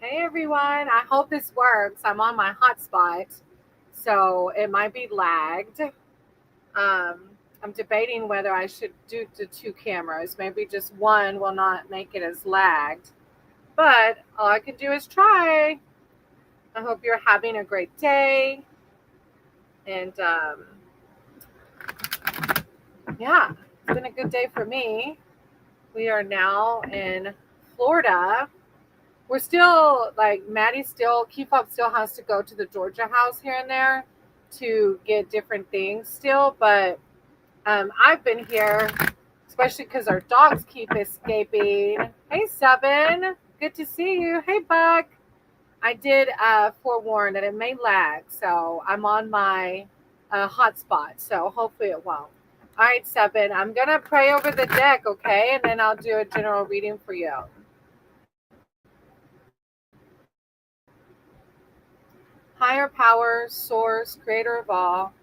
Hey everyone, I hope this works. I'm on my hotspot, so it might be lagged. I'm debating whether I should do the two cameras. Maybe just one will not make it as lagged, but all I can do is try. I hope you're having a great day, and yeah, it's been a good day for me. We are now in Florida. We're still like Maddie still keep up still has to go to the Georgia house here and there to get different things still, but I've been here, especially because our dogs keep escaping. Hey Seven, good to see you. Hey Buck. I did forewarn that it may lag, so I'm on my hotspot, so hopefully it won't. All right, Seven, I'm gonna pray over the deck, okay, and then I'll do a general reading for you. Higher power, source, creator of all,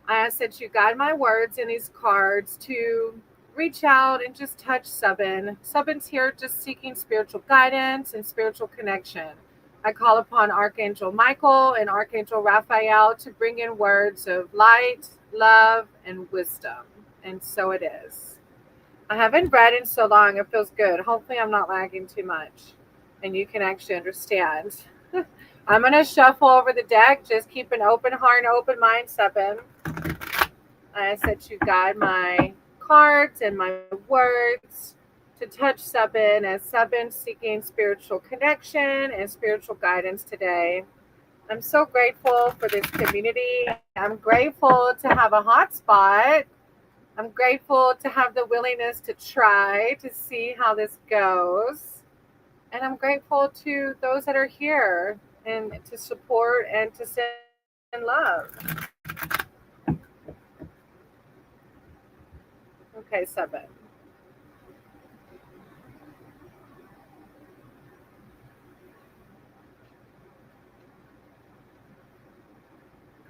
I ask that you guide my words in these cards to reach out and just touch Seven. Seven's here just seeking spiritual guidance and spiritual connection. I call upon Archangel Michael and Archangel Raphael to bring in words of light, love, and wisdom. And so it is. I haven't read in so long, it feels good. Hopefully, I'm not lagging too much and you can actually understand. I'm going to shuffle over the deck. Just keep an open heart and open mind, Seven. I said to guide my cards and my words to touch Seven as Seven seeking spiritual connection and spiritual guidance today. I'm so grateful for this community. I'm grateful to have a hotspot. I'm grateful to have the willingness to try to see how this goes. And I'm grateful to those that are here and to support and to send love. Okay, Seven.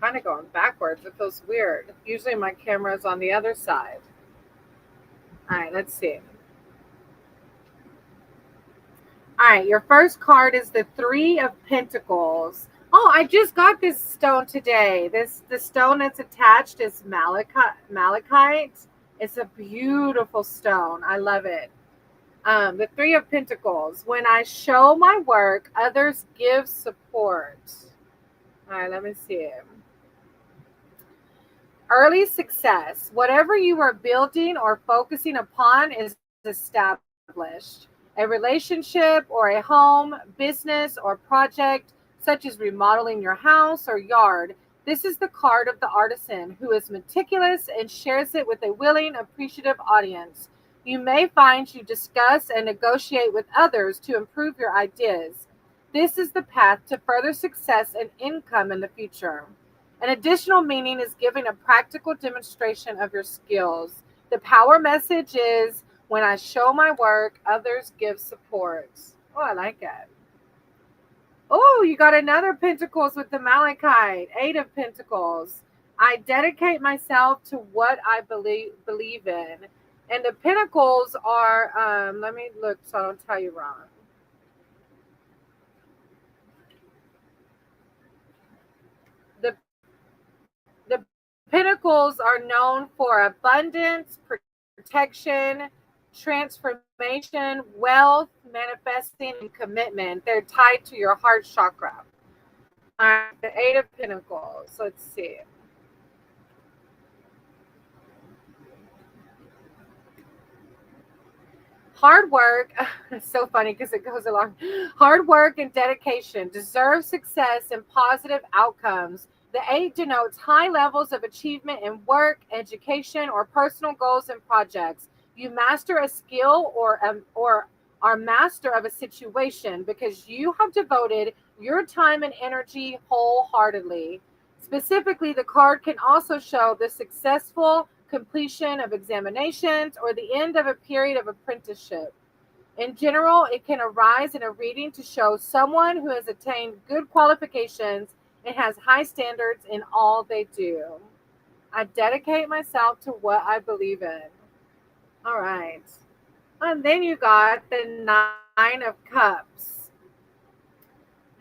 Kind of going backwards. It feels weird. Usually my camera is on the other side. All right, let's see. All right, your first card is the Three of Pentacles. Oh, I just got this stone today. The stone that's attached is malachite. It's a beautiful stone. I love it. The Three of Pentacles. When I show my work, others give support. All right, let me see. Early success. Whatever you are building or focusing upon is established. A relationship or a home, business, or project, such as remodeling your house or yard. This is the card of the artisan who is meticulous and shares it with a willing, appreciative audience. You may find you discuss and negotiate with others to improve your ideas. This is the path to further success and income in the future. An additional meaning is giving a practical demonstration of your skills. The power message is when I show my work, others give support. Oh, I like it. Oh, you got another Pentacles with the Malachite. Eight of Pentacles. I dedicate myself to what I believe in. And the Pentacles are, let me look so I don't tell you wrong. The The Pentacles are known for abundance, protection, transformation, wealth, manifesting, and commitment. They're tied to your heart chakra. All right, the Eight of Pentacles. Let's see. Hard work, it's so funny because it goes along. Hard work and dedication deserve success and positive outcomes. The eight denotes high levels of achievement in work, education, or personal goals and projects. You master a skill or are master of a situation because you have devoted your time and energy wholeheartedly. Specifically, the card can also show the successful completion of examinations or the end of a period of apprenticeship. In general, it can arise in a reading to show someone who has attained good qualifications and has high standards in all they do. I dedicate myself to what I believe in. All right. And then you got the Nine of Cups.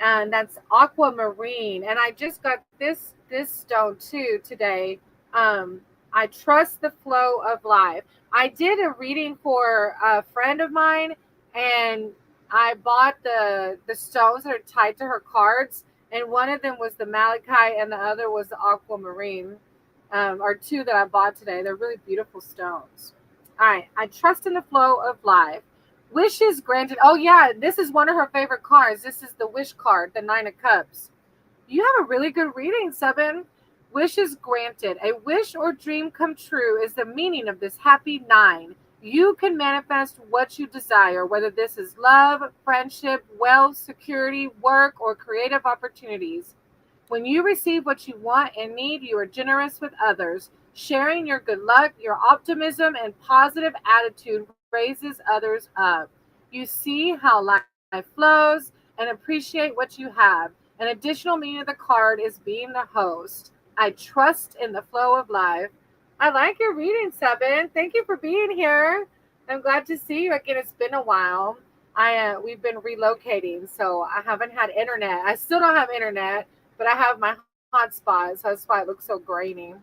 and that's aquamarine. And I just got this stone too today. Um, I trust the flow of life. I did a reading for a friend of mine, and I bought the stones that are tied to her cards, and one of them was the malachite, and the other was the aquamarine. Are two that I bought today. They're really beautiful stones. All right, I trust in the flow of life. Wishes granted. Oh yeah, this is one of her favorite cards. This is the wish card, the Nine of Cups. You have a really good reading, Seven. Wishes granted. A wish or dream come true is the meaning of this happy nine. You can manifest what you desire, whether this is love, friendship, wealth, security, work, or creative opportunities. When you receive what you want and need, you are generous with others. Sharing your good luck, your optimism, and positive attitude raises others up. You see how life flows and appreciate what you have. An additional meaning of the card is being the host. I trust in the flow of life. I like your reading, Seven. Thank you for being here. I'm glad to see you again. It's been a while. I we've been relocating, so I haven't had internet. I still don't have internet, but I have my hotspot, so that's why it looks so grainy.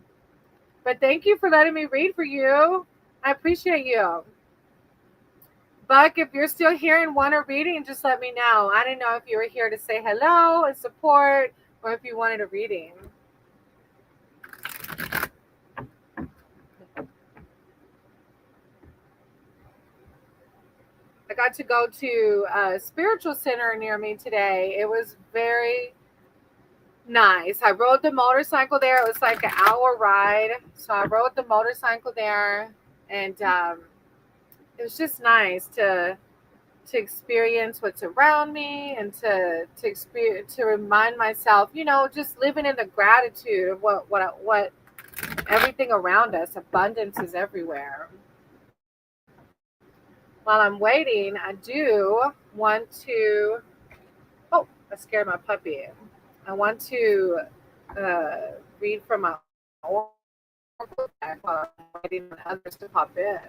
But thank you for letting me read for you. I appreciate you. Buck, if you're still here and want a reading, just let me know. I didn't know if you were here to say hello and support or if you wanted a reading. I got to go to a spiritual center near me today. It was very nice. I rode the motorcycle there. It was like an hour ride. So I rode the motorcycle there, and it was just nice to experience what's around me and to experience, to remind myself, just living in the gratitude of what everything around us. Abundance is everywhere. While I'm waiting, I do want to. Oh, I scared my puppy. I want to read from my oracle deck while I'm waiting on others to pop in.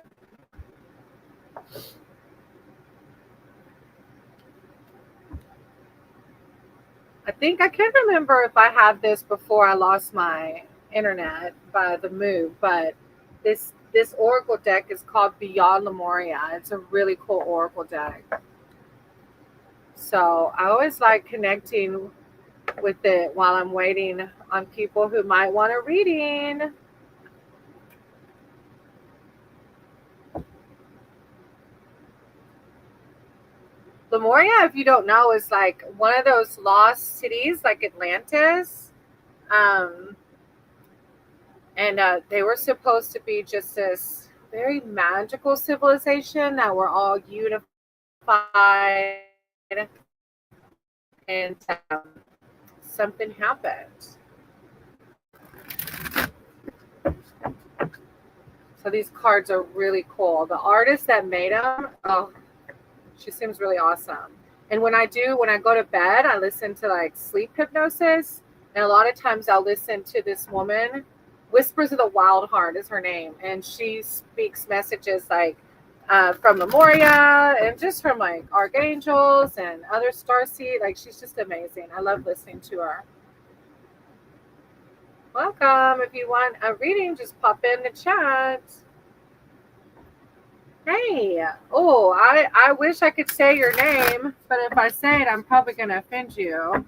I think I can't remember if I had this before I lost my internet by the move, but this oracle deck is called Beyond Lemuria. It's a really cool oracle deck. So I always like connecting with it while I'm waiting on people who might want a reading. Lemuria, if you don't know, is like one of those lost cities like Atlantis. Um, and they were supposed to be just this very magical civilization that were all unified, and something happened. So these cards are really cool. The artist that made them, oh, she seems really awesome. And when I go to bed, I listen to like sleep hypnosis. And a lot of times I'll listen to this woman. Whispers of the Wild Heart is her name. And she speaks messages like from Lemuria and just from like archangels and other starseed. Like, she's just amazing. I love listening to her. Welcome. If you want a reading, just pop in the chat. Hey, oh, I wish I could say your name, but if I say it, I'm probably going to offend you.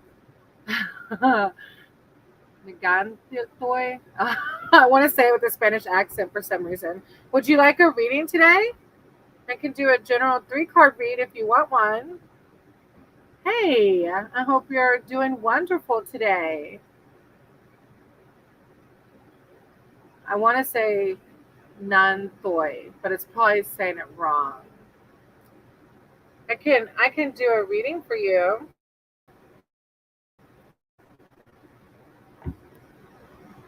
Megantoy. I want to say it with a Spanish accent for some reason. Would you like a reading today? I can do a general 3-card read if you want one. Hey, I hope you're doing wonderful today. I want to say Nantoy, but it's probably saying it wrong. I can do a reading for you.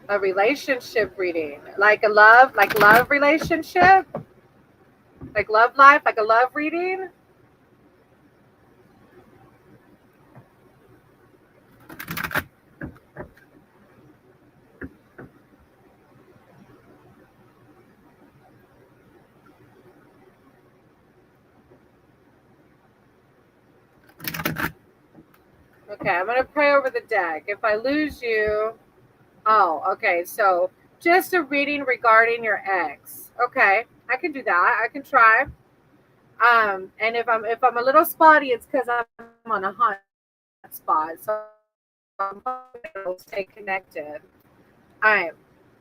A relationship reading, like love relationship, like love life, like a love reading. Okay, I'm going to pray over the deck. If I lose you, oh, okay. So just a reading regarding your ex. Okay, I can do that. I can try. And if I'm a little spotty, it's because I'm on a hot spot. So I'm hoping it'll stay connected. All right.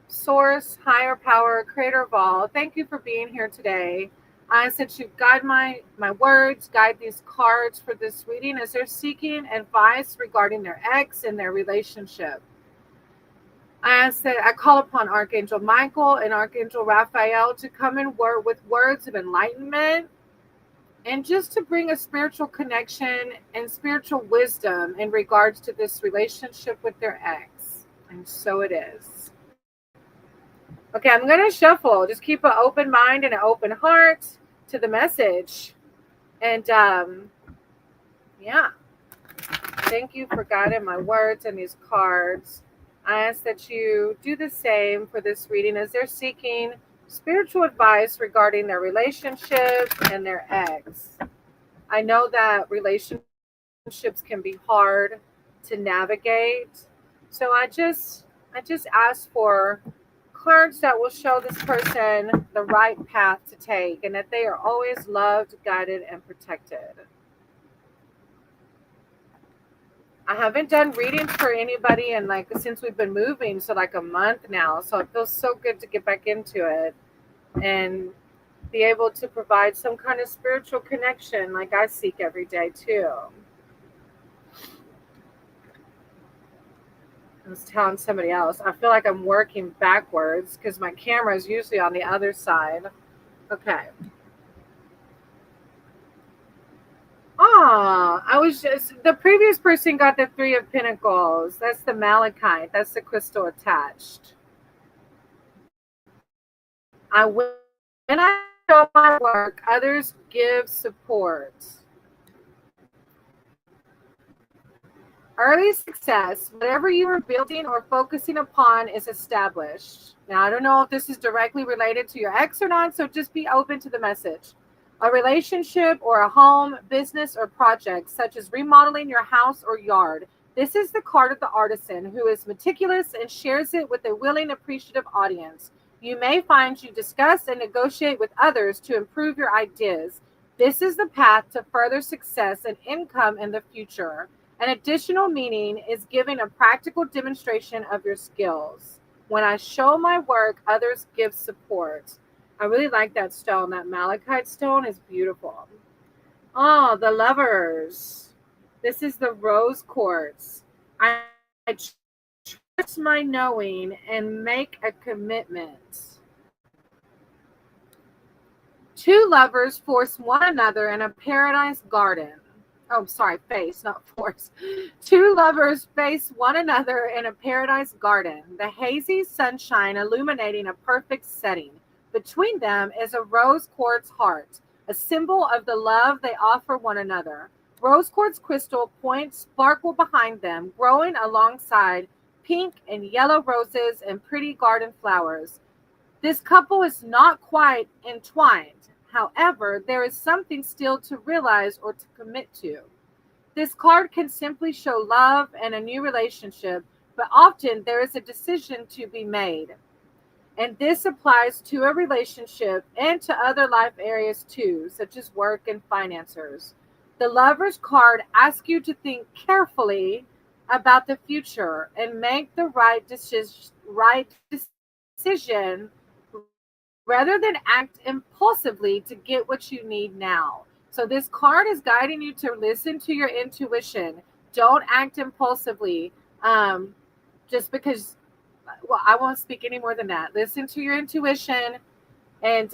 Source, higher power, creator of all, thank you for being here today. I ask that you guide my words, guide these cards for this reading as they're seeking advice regarding their ex and their relationship. I ask that I call upon Archangel Michael and Archangel Raphael to come in with words of enlightenment and just to bring a spiritual connection and spiritual wisdom in regards to this relationship with their ex. And so it is. Okay, I'm going to shuffle. Just keep an open mind and an open heart to the message. And yeah, thank you for guiding my words and these cards. I ask that you do the same for this reading as they're seeking spiritual advice regarding their relationship and their ex. I know that relationships can be hard to navigate. So I just ask for cards that will show this person the right path to take and that they are always loved, guided, and protected. I haven't done readings for anybody in since we've been moving, so like a month now. So it feels so good to get back into it and be able to provide some kind of spiritual connection like I seek every day too. I was telling somebody else, I feel like I'm working backwards because my camera is usually on the other side. Okay. The previous person got the Three of Pentacles. That's the malachite. That's the crystal attached. When I show my work, others give support. Early success, whatever you are building or focusing upon is established. Now, I don't know if this is directly related to your ex or not, so just be open to the message. A relationship or a home, business, or project, such as remodeling your house or yard. This is the card of the artisan who is meticulous and shares it with a willing, appreciative audience. You may find you discuss and negotiate with others to improve your ideas. This is the path to further success and income in the future. An additional meaning is giving a practical demonstration of your skills. When I show my work, others give support. I really like that stone. That malachite stone is beautiful. Oh, the lovers. This is the rose quartz. I trust my knowing and make a commitment. Two lovers force one another in a paradise garden. Oh, sorry, face, not force. Two lovers face one another in a paradise garden, the hazy sunshine illuminating a perfect setting. Between them is a rose quartz heart, a symbol of the love they offer one another. Rose quartz crystal points sparkle behind them, growing alongside pink and yellow roses and pretty garden flowers. This couple is not quite entwined. However, there is something still to realize or to commit to. This card can simply show love and a new relationship, but often there is a decision to be made. And this applies to a relationship and to other life areas too, such as work and finances. The Lover's card asks you to think carefully about the future and make the right decision rather than act impulsively to get what you need now. So this card is guiding you to listen to your intuition. Don't act impulsively just because, well, I won't speak any more than that. Listen to your intuition and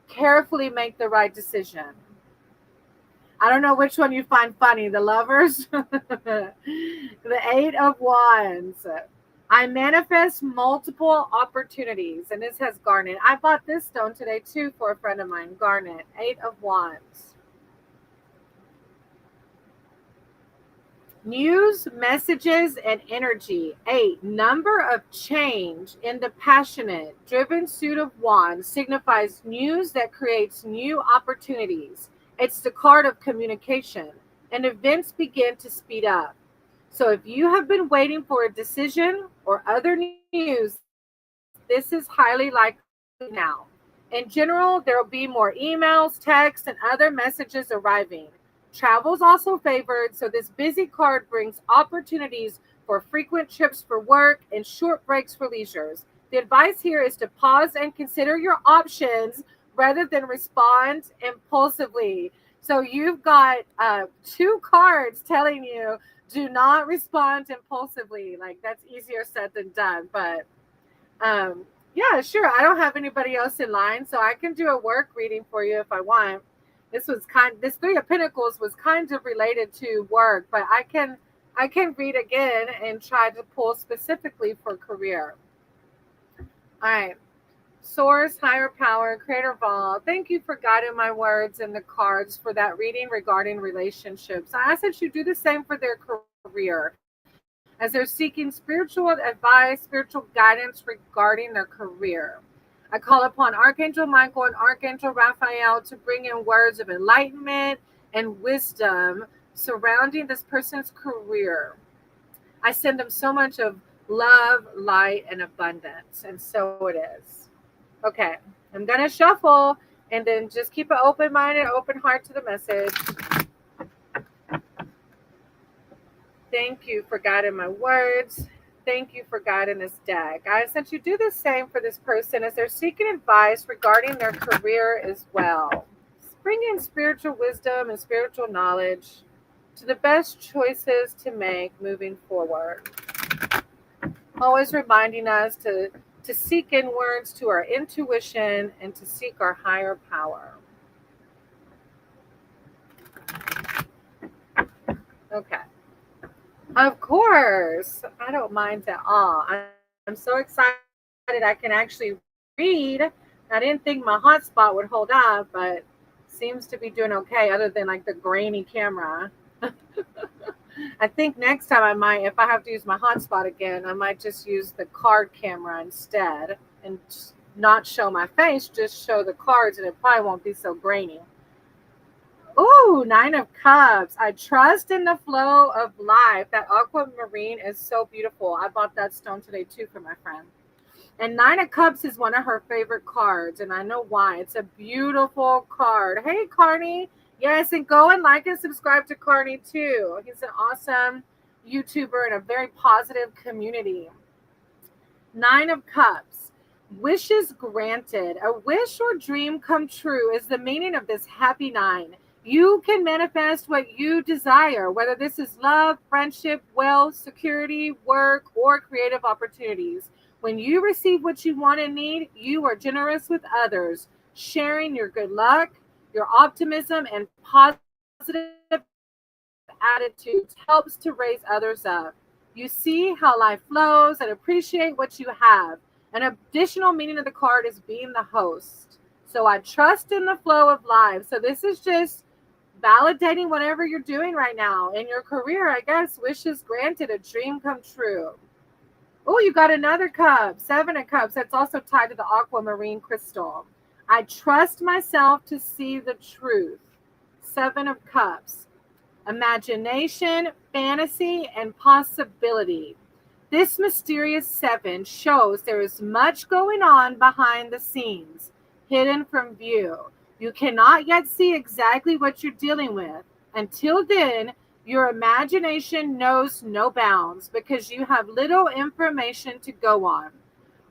carefully make the right decision. I don't know which one you find funny, the Lovers, the Eight of Wands. I manifest multiple opportunities, and this has garnet. I bought this stone today too for a friend of mine, garnet, Eight of Wands. News, messages, and energy. 8, number of change in the passionate, driven suit of wands signifies news that creates new opportunities. It's the card of communication. and events begin to speed up. So if you have been waiting for a decision or other news, this is highly likely now. In general, there will be more emails, texts, and other messages arriving. Travel is also favored, so this busy card brings opportunities for frequent trips for work and short breaks for leisures. The advice here is to pause and consider your options rather than respond impulsively. So you've got two cards telling you do not respond impulsively. Like that's easier said than done, but yeah, sure. I don't have anybody else in line, so I can do a work reading for you if I want. This Three of Pentacles was kind of related to work, but I can read again and try to pull specifically for career. All right. Source, higher power, creator of all. Thank you for guiding my words and the cards for that reading regarding relationships. I ask that you do the same for their career as they're seeking spiritual advice, spiritual guidance regarding their career. I call upon Archangel Michael and Archangel Raphael to bring in words of enlightenment and wisdom surrounding this person's career. I send them so much of love, light, and abundance, and so it is. Okay, I'm going to shuffle and then just keep an open mind and open heart to the message. Thank you for guiding my words. Thank you for guiding this deck. Guys, since you do the same for this person as they're seeking advice regarding their career as well. Bring in spiritual wisdom and spiritual knowledge to the best choices to make moving forward. Always reminding us to seek inwards to our intuition and to seek our higher power. Okay. Of course. I don't mind at all. I'm so excited I can actually read. I didn't think my hotspot would hold up, but seems to be doing okay other than like the grainy camera. I think next time I might, if I have to use my hotspot again, I might just use the card camera instead and not show my face, just show the cards, and it probably won't be so grainy. Ooh, Nine of Cups. I trust in the flow of life. That aquamarine is so beautiful. I bought that stone today too for my friend. And Nine of Cups is one of her favorite cards, and I know why. It's a beautiful card. Hey, Carney. Yes, and go and like and subscribe to Carney too. He's an awesome YouTuber and a very positive community. Nine of Cups. Wishes granted. A wish or dream come true is the meaning of this happy nine. You can manifest what you desire, whether this is love, friendship, wealth, security, work, or creative opportunities. When you receive what you want and need, you are generous with others, sharing your good luck, your optimism, and positive attitudes helps to raise others up. You see how life flows and appreciate what you have. An additional meaning of the card is being the host. So I trust in the flow of life. So this is just validating whatever you're doing right now in your career. I guess wishes granted, a dream come true. Oh, you got another cup, Seven of Cups. That's also tied to the aquamarine crystal. I trust myself to see the truth. Seven of Cups. Imagination, fantasy, and possibility. This mysterious seven shows there is much going on behind the scenes, hidden from view. You cannot yet see exactly what you're dealing with. Until then, your imagination knows no bounds because you have little information to go on.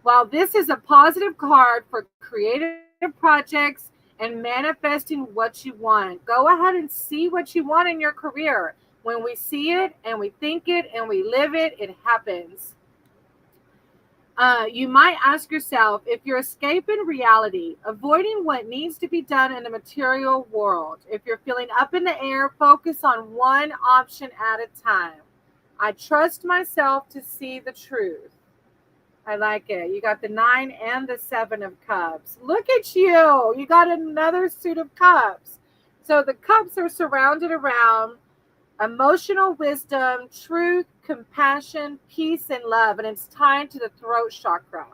While this is a positive card for creative projects and manifesting what you want, go ahead and see what you want in your career. When we see it and we think it and we live it, it happens. You might ask yourself if you're escaping reality, avoiding what needs to be done in the material world. If you're feeling up in the air, focus on one option at a time. I trust myself to see the truth. I like it. You got the 9 and the 7 of Cups. Look at you. You got another suit of cups. So the cups are surrounded around emotional wisdom, truth, compassion, peace, and love. And it's tied to the throat chakra.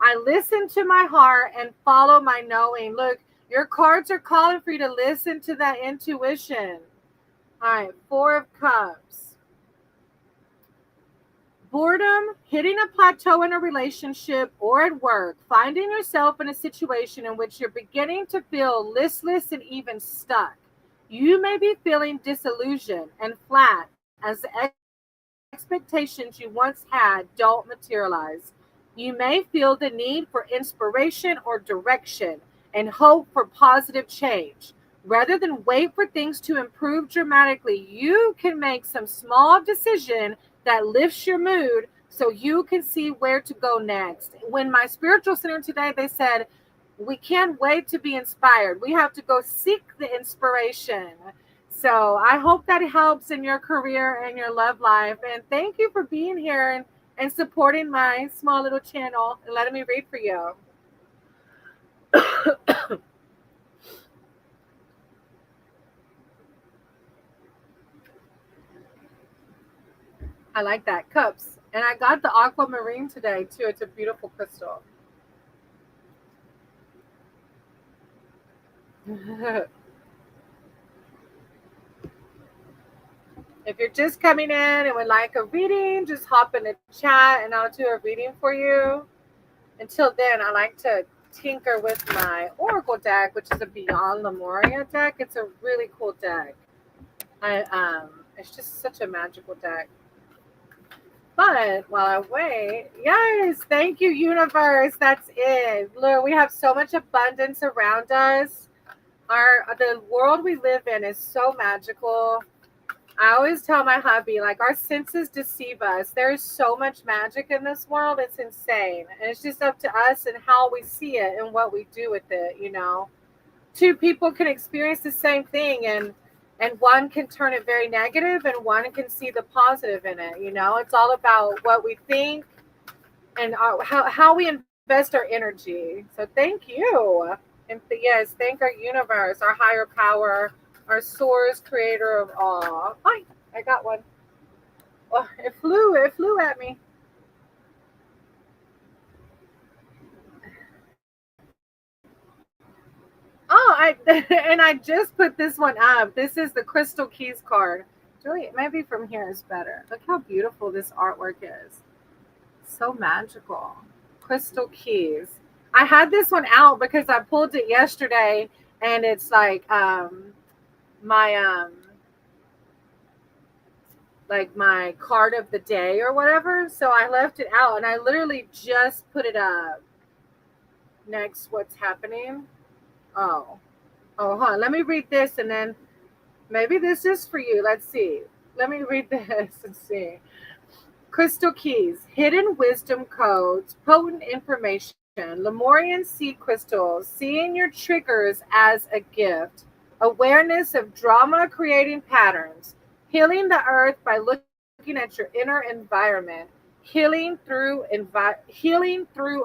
I listen to my heart and follow my knowing. Look, your cards are calling for you to listen to that intuition. All right, Four of Cups. Boredom, hitting a plateau in a relationship or at work, finding yourself in a situation in which you're beginning to feel listless and even stuck. You may be feeling disillusioned and flat as the expectations you once had don't materialize. You may feel the need for inspiration or direction and hope for positive change. Rather than wait for things to improve dramatically, you can make some small decision that lifts your mood so you can see where to go next. When my spiritual center today, they said, we can't wait to be inspired. We have to go seek the inspiration. So I hope that helps in your career and your love life. And thank you for being here and supporting my small little channel and letting me read for you. I like that. Cups. And I got the aquamarine today too. It's a beautiful crystal. If you're just coming in and would like a reading, just hop in the chat and I'll do a reading for you. Until then, I like to tinker with my Oracle deck, which is a Beyond Lemuria deck. It's a really cool deck. It's just such a magical deck. But while I wait, yes, thank you, universe. That's it. Look, we have so much abundance around us. The world we live in is so magical. I always tell my hubby, like, our senses deceive us. There's so much magic in this world. It's insane. And it's just up to us and how we see it and what we do with it, you know. Two people can experience the same thing and one can turn it very negative and one can see the positive in it, you know. It's all about what we think and how we invest our energy. So thank you. And yes, thank our universe, our higher power, our source, creator of all. Hi, I got one. Oh, it flew at me. Oh, and I just put this one up. This is the Crystal Keys card. Really, maybe from here is better. Look how beautiful this artwork is. So magical. Crystal Keys. I had this one out because I pulled it yesterday and it's like my card of the day or whatever. So I left it out and I literally just put it up. Next, what's happening? Oh, hold on. Let me read this and then maybe this is for you. Let's see. Let me read this and see. Crystal Keys, hidden wisdom codes, potent information, Lemurian seed crystals, seeing your triggers as a gift, awareness of drama creating patterns, healing the earth by looking at your inner environment, healing through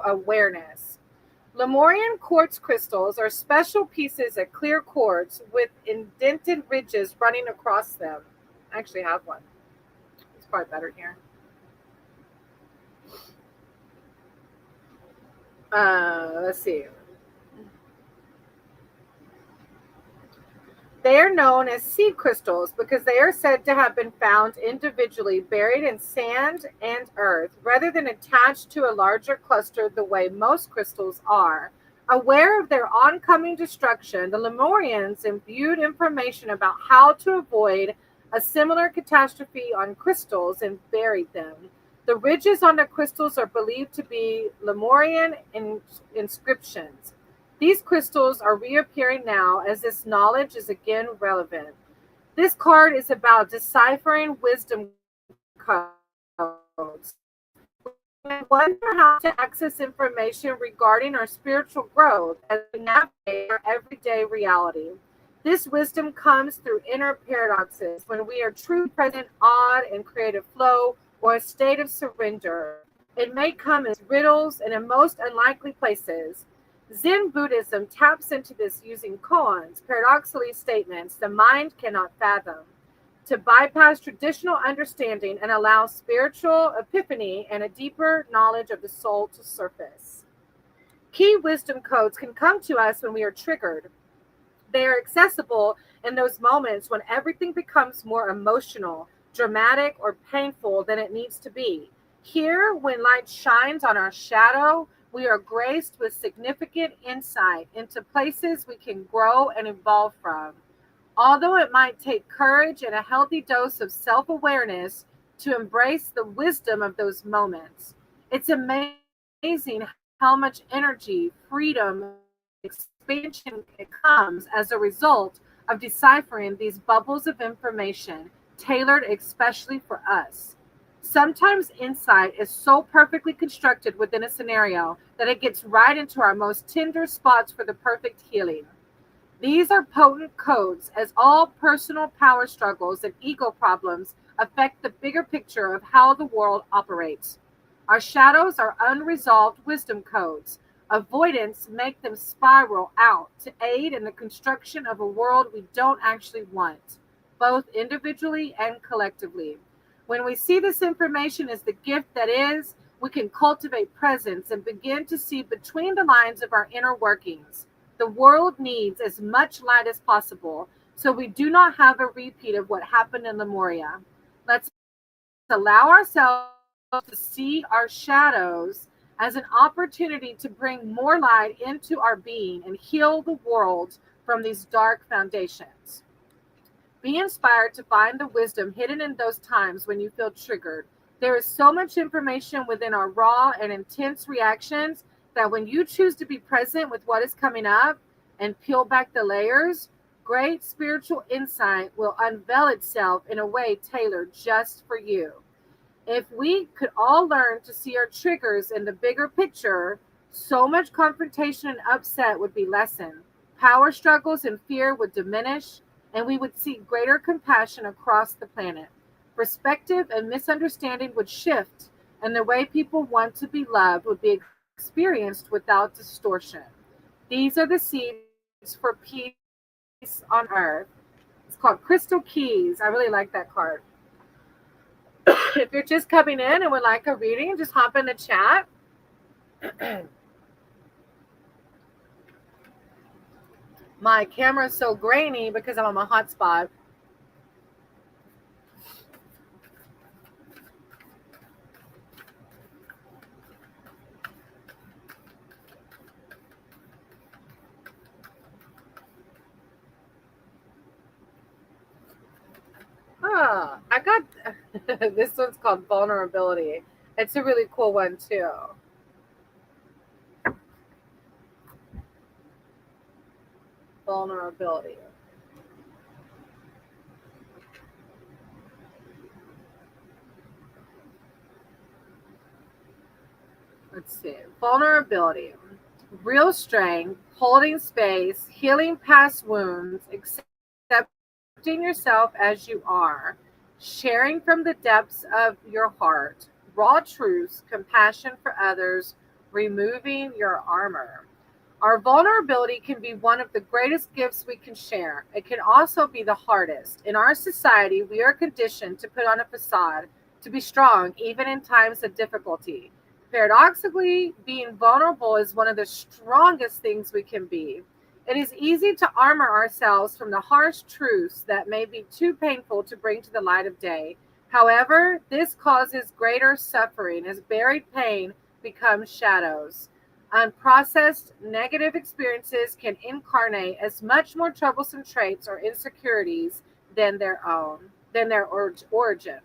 awareness. Lemurian quartz crystals are special pieces of clear quartz with indented ridges running across them. I actually have one. It's probably better here. Let's see. They are known as seed crystals because they are said to have been found individually buried in sand and earth rather than attached to a larger cluster the way most crystals are. Aware of their oncoming destruction, the Lemurians imbued information about how to avoid a similar catastrophe on crystals and buried them. The ridges on the crystals are believed to be Lemurian inscriptions. These crystals are reappearing now as this knowledge is again relevant. This card is about deciphering wisdom codes. We wonder how to access information regarding our spiritual growth as we navigate our everyday reality. This wisdom comes through inner paradoxes when we are truly present, odd, and creative flow, or a state of surrender. It may come as riddles and in most unlikely places. Zen Buddhism taps into this using koans, paradoxically statements the mind cannot fathom, to bypass traditional understanding and allow spiritual epiphany and a deeper knowledge of the soul to surface. Key wisdom codes can come to us when we are triggered. They are accessible in those moments when everything becomes more emotional, dramatic, or painful than it needs to be. Here, when light shines on our shadow, we are graced with significant insight into places we can grow and evolve from. Although it might take courage and a healthy dose of self awareness to embrace the wisdom of those moments, it's amazing how much energy, freedom, expansion it comes as a result of deciphering these bubbles of information tailored especially for us. Sometimes insight is so perfectly constructed within a scenario that it gets right into our most tender spots for the perfect healing. These are potent codes, as all personal power struggles and ego problems affect the bigger picture of how the world operates. Our shadows are unresolved wisdom codes. Avoidance make them spiral out to aid in the construction of a world we don't actually want, both individually and collectively. When we see this information as the gift that is, we can cultivate presence and begin to see between the lines of our inner workings. The world needs as much light as possible, so we do not have a repeat of what happened in Lemuria. Let's allow ourselves to see our shadows as an opportunity to bring more light into our being and heal the world from these dark foundations. Be inspired to find the wisdom hidden in those times when you feel triggered. There is so much information within our raw and intense reactions that when you choose to be present with what is coming up and peel back the layers, great spiritual insight will unveil itself in a way tailored just for you. If we could all learn to see our triggers in the bigger picture, so much confrontation and upset would be lessened. Power struggles and fear would diminish, and we would see greater compassion across the planet. Perspective and misunderstanding would shift, and the way people want to be loved would be experienced without distortion. These are the seeds for peace on earth. It's called Crystal Keys. I really like that card. If you're just coming in and would like a reading, just hop in the chat. My camera is so grainy because I'm on my hotspot. I got this one's called Vulnerability. It's a really cool one too. Vulnerability. Let's see. Vulnerability. Real strength, holding space, healing past wounds, accepting yourself as you are, sharing from the depths of your heart, raw truths, compassion for others, removing your armor. Our vulnerability can be one of the greatest gifts we can share. It can also be the hardest. In our society, we are conditioned to put on a facade, to be strong even in times of difficulty. Paradoxically, being vulnerable is one of the strongest things we can be. It is easy to armor ourselves from the harsh truths that may be too painful to bring to the light of day. However, this causes greater suffering as buried pain becomes shadows. Unprocessed negative experiences can incarnate as much more troublesome traits or insecurities than their origin.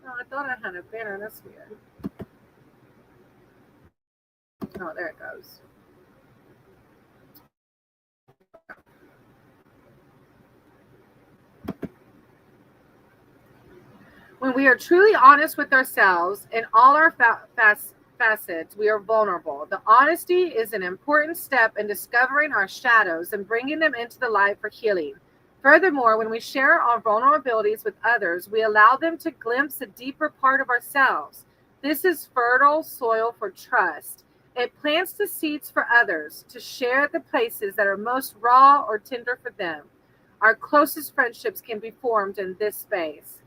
Oh, I thought I had a banner. That's weird. Oh, there it goes. When we are truly honest with ourselves in all our facets, we are vulnerable. The honesty is an important step in discovering our shadows and bringing them into the light for healing. Furthermore, when we share our vulnerabilities with others, we allow them to glimpse a deeper part of ourselves. This is fertile soil for trust. It plants the seeds for others to share the places that are most raw or tender for them. Our closest friendships can be formed in this space.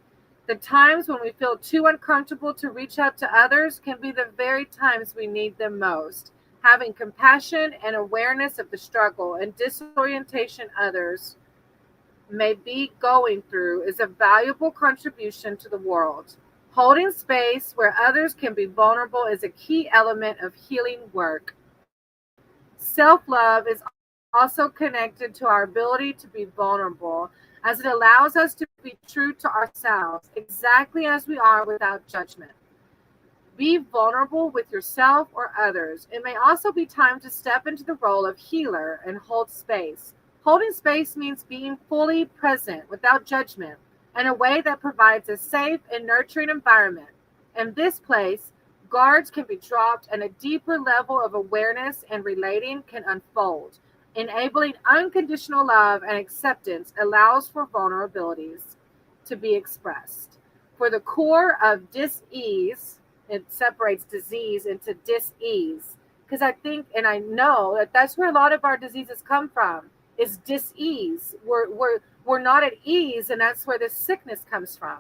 The times when we feel too uncomfortable to reach out to others can be the very times we need them most. Having compassion and awareness of the struggle and disorientation others may be going through is a valuable contribution to the world. Holding space where others can be vulnerable is a key element of healing work. Self love is also connected to our ability to be vulnerable, as it allows us to be true to ourselves exactly as we are without judgment. Be vulnerable with yourself or others. It may also be time to step into the role of healer and hold space. Holding space means being fully present without judgment in a way that provides a safe and nurturing environment. In this place, guards can be dropped and a deeper level of awareness and relating can unfold. Enabling unconditional love and acceptance allows for vulnerabilities to be expressed. For the core of dis-ease, it separates disease into dis-ease. Because I think and I know that that's where a lot of our diseases come from, is dis-ease. We're not at ease, and that's where the sickness comes from.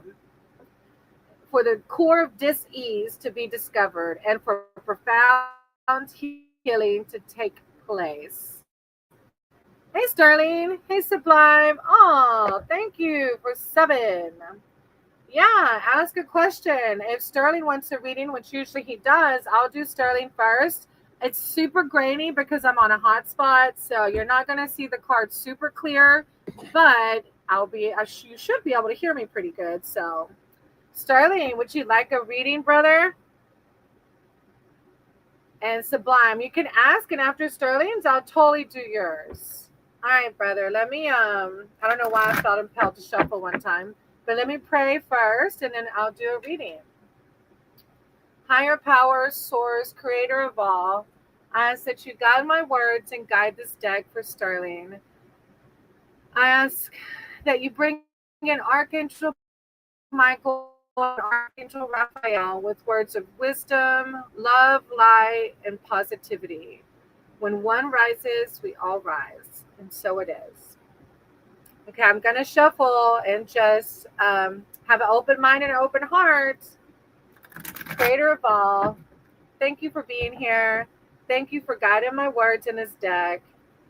For the core of dis-ease to be discovered and for profound healing to take place. Hey, Sterling. Hey, Sublime. Oh, thank you for 7. Yeah, ask a question. If Sterling wants a reading, which usually he does, I'll do Sterling first. It's super grainy because I'm on a hotspot, so you're not going to see the card super clear, but you should be able to hear me pretty good. So, Sterling, would you like a reading, brother? And Sublime, you can ask, and after Sterling's, I'll totally do yours. All right, brother. Let me, I don't know why I felt impelled to shuffle one time, but let me pray first, and then I'll do a reading. Higher power, source, creator of all, I ask that you guide my words and guide this deck for Sterling. I ask that you bring in Archangel Michael and Archangel Raphael with words of wisdom, love, light, and positivity. When one rises, we all rise. And so it is. Okay, I'm going to shuffle and just have an open mind and an open heart. Creator of all, thank you for being here. Thank you for guiding my words in this deck.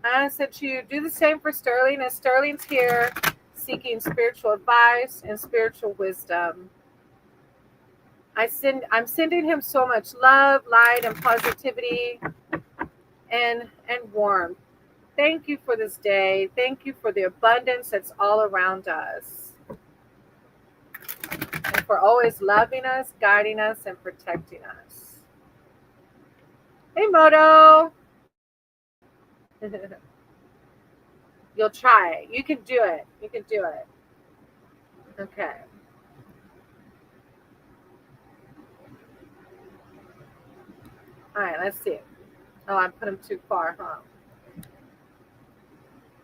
I ask that you do the same for Sterling, as Sterling's here seeking spiritual advice and spiritual wisdom. I'm sending him so much love, light, and positivity and warmth. Thank you for this day. Thank you for the abundance that's all around us. And for always loving us, guiding us, and protecting us. Hey, Moto. You'll try it. You can do it. You can do it. Okay. All right, let's see. Oh, I put him too far, huh?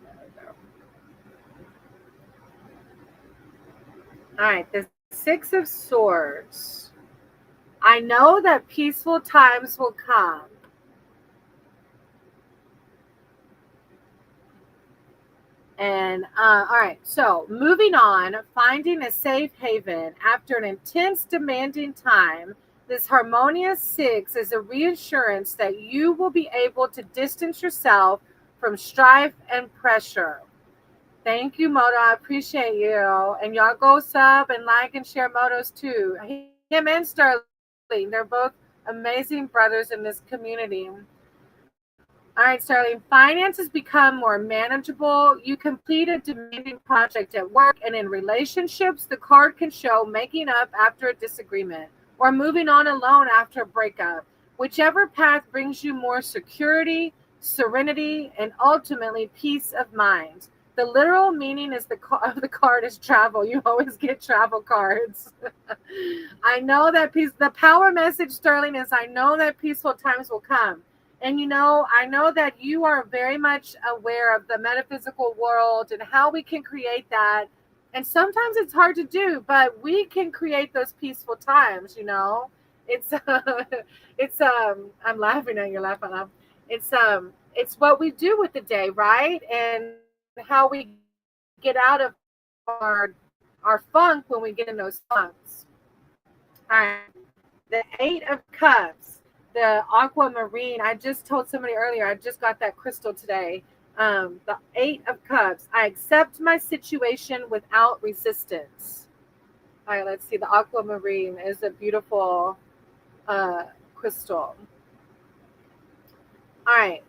There we go. All right, the 6 of Swords. I know that peaceful times will come. And all right, so moving on, finding a safe haven after an intense, demanding time. This harmonious 6 is a reassurance that you will be able to distance yourself from strife and pressure. Thank you, Moto. I appreciate you. And y'all go sub and like and share Motos too. Him and Sterling, they're both amazing brothers in this community. All right, Sterling, finances become more manageable. You complete a demanding project at work and in relationships. The card can show making up after a disagreement or moving on alone after a breakup. Whichever path brings you more security, serenity, and ultimately peace of mind. The literal meaning is of the card is travel. You always get travel cards. I know that the power message, Sterling, is I know that peaceful times will come. And, I know that you are very much aware of the metaphysical world and how we can create that. And sometimes it's hard to do, but we can create those peaceful times, It's, I'm laughing at you, laughing. It's what we do with the day, right? And how we get out of our funk when we get in those funks. All right. The 8 of Cups. the aquamarine. I just told somebody earlier, I just got that crystal today. The Eight of Cups. I accept my situation without resistance. All right, let's see. The aquamarine is a beautiful uh, crystal. All right.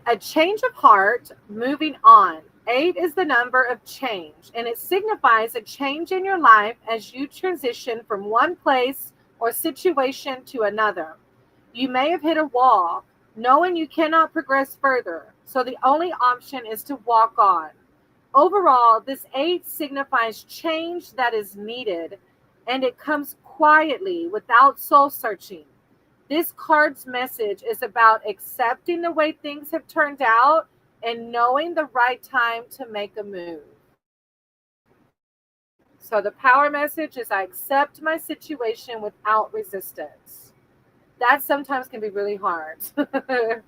A change of heart, moving on. Eight is the number of change, and it signifies a change in your life as you transition from one place or situation to another. You may have hit a wall, knowing you cannot progress further, so the only option is to walk on. Overall, this eight signifies change that is needed, and it comes quietly without soul searching. This card's message is about accepting the way things have turned out and knowing the right time to make a move. So the power message is I accept my situation without resistance. That sometimes can be really hard. But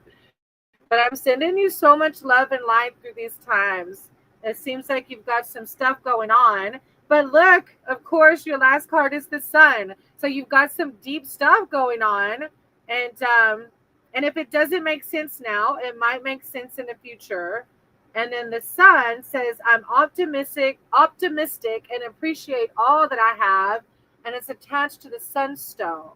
I'm sending you so much love and light through these times. It seems like you've got some stuff going on. But look, of course, your last card is the sun. So you've got some deep stuff going on. And if it doesn't make sense now, it might make sense in the future. And then the sun says, I'm optimistic and appreciate all that I have. And it's attached to the sunstone.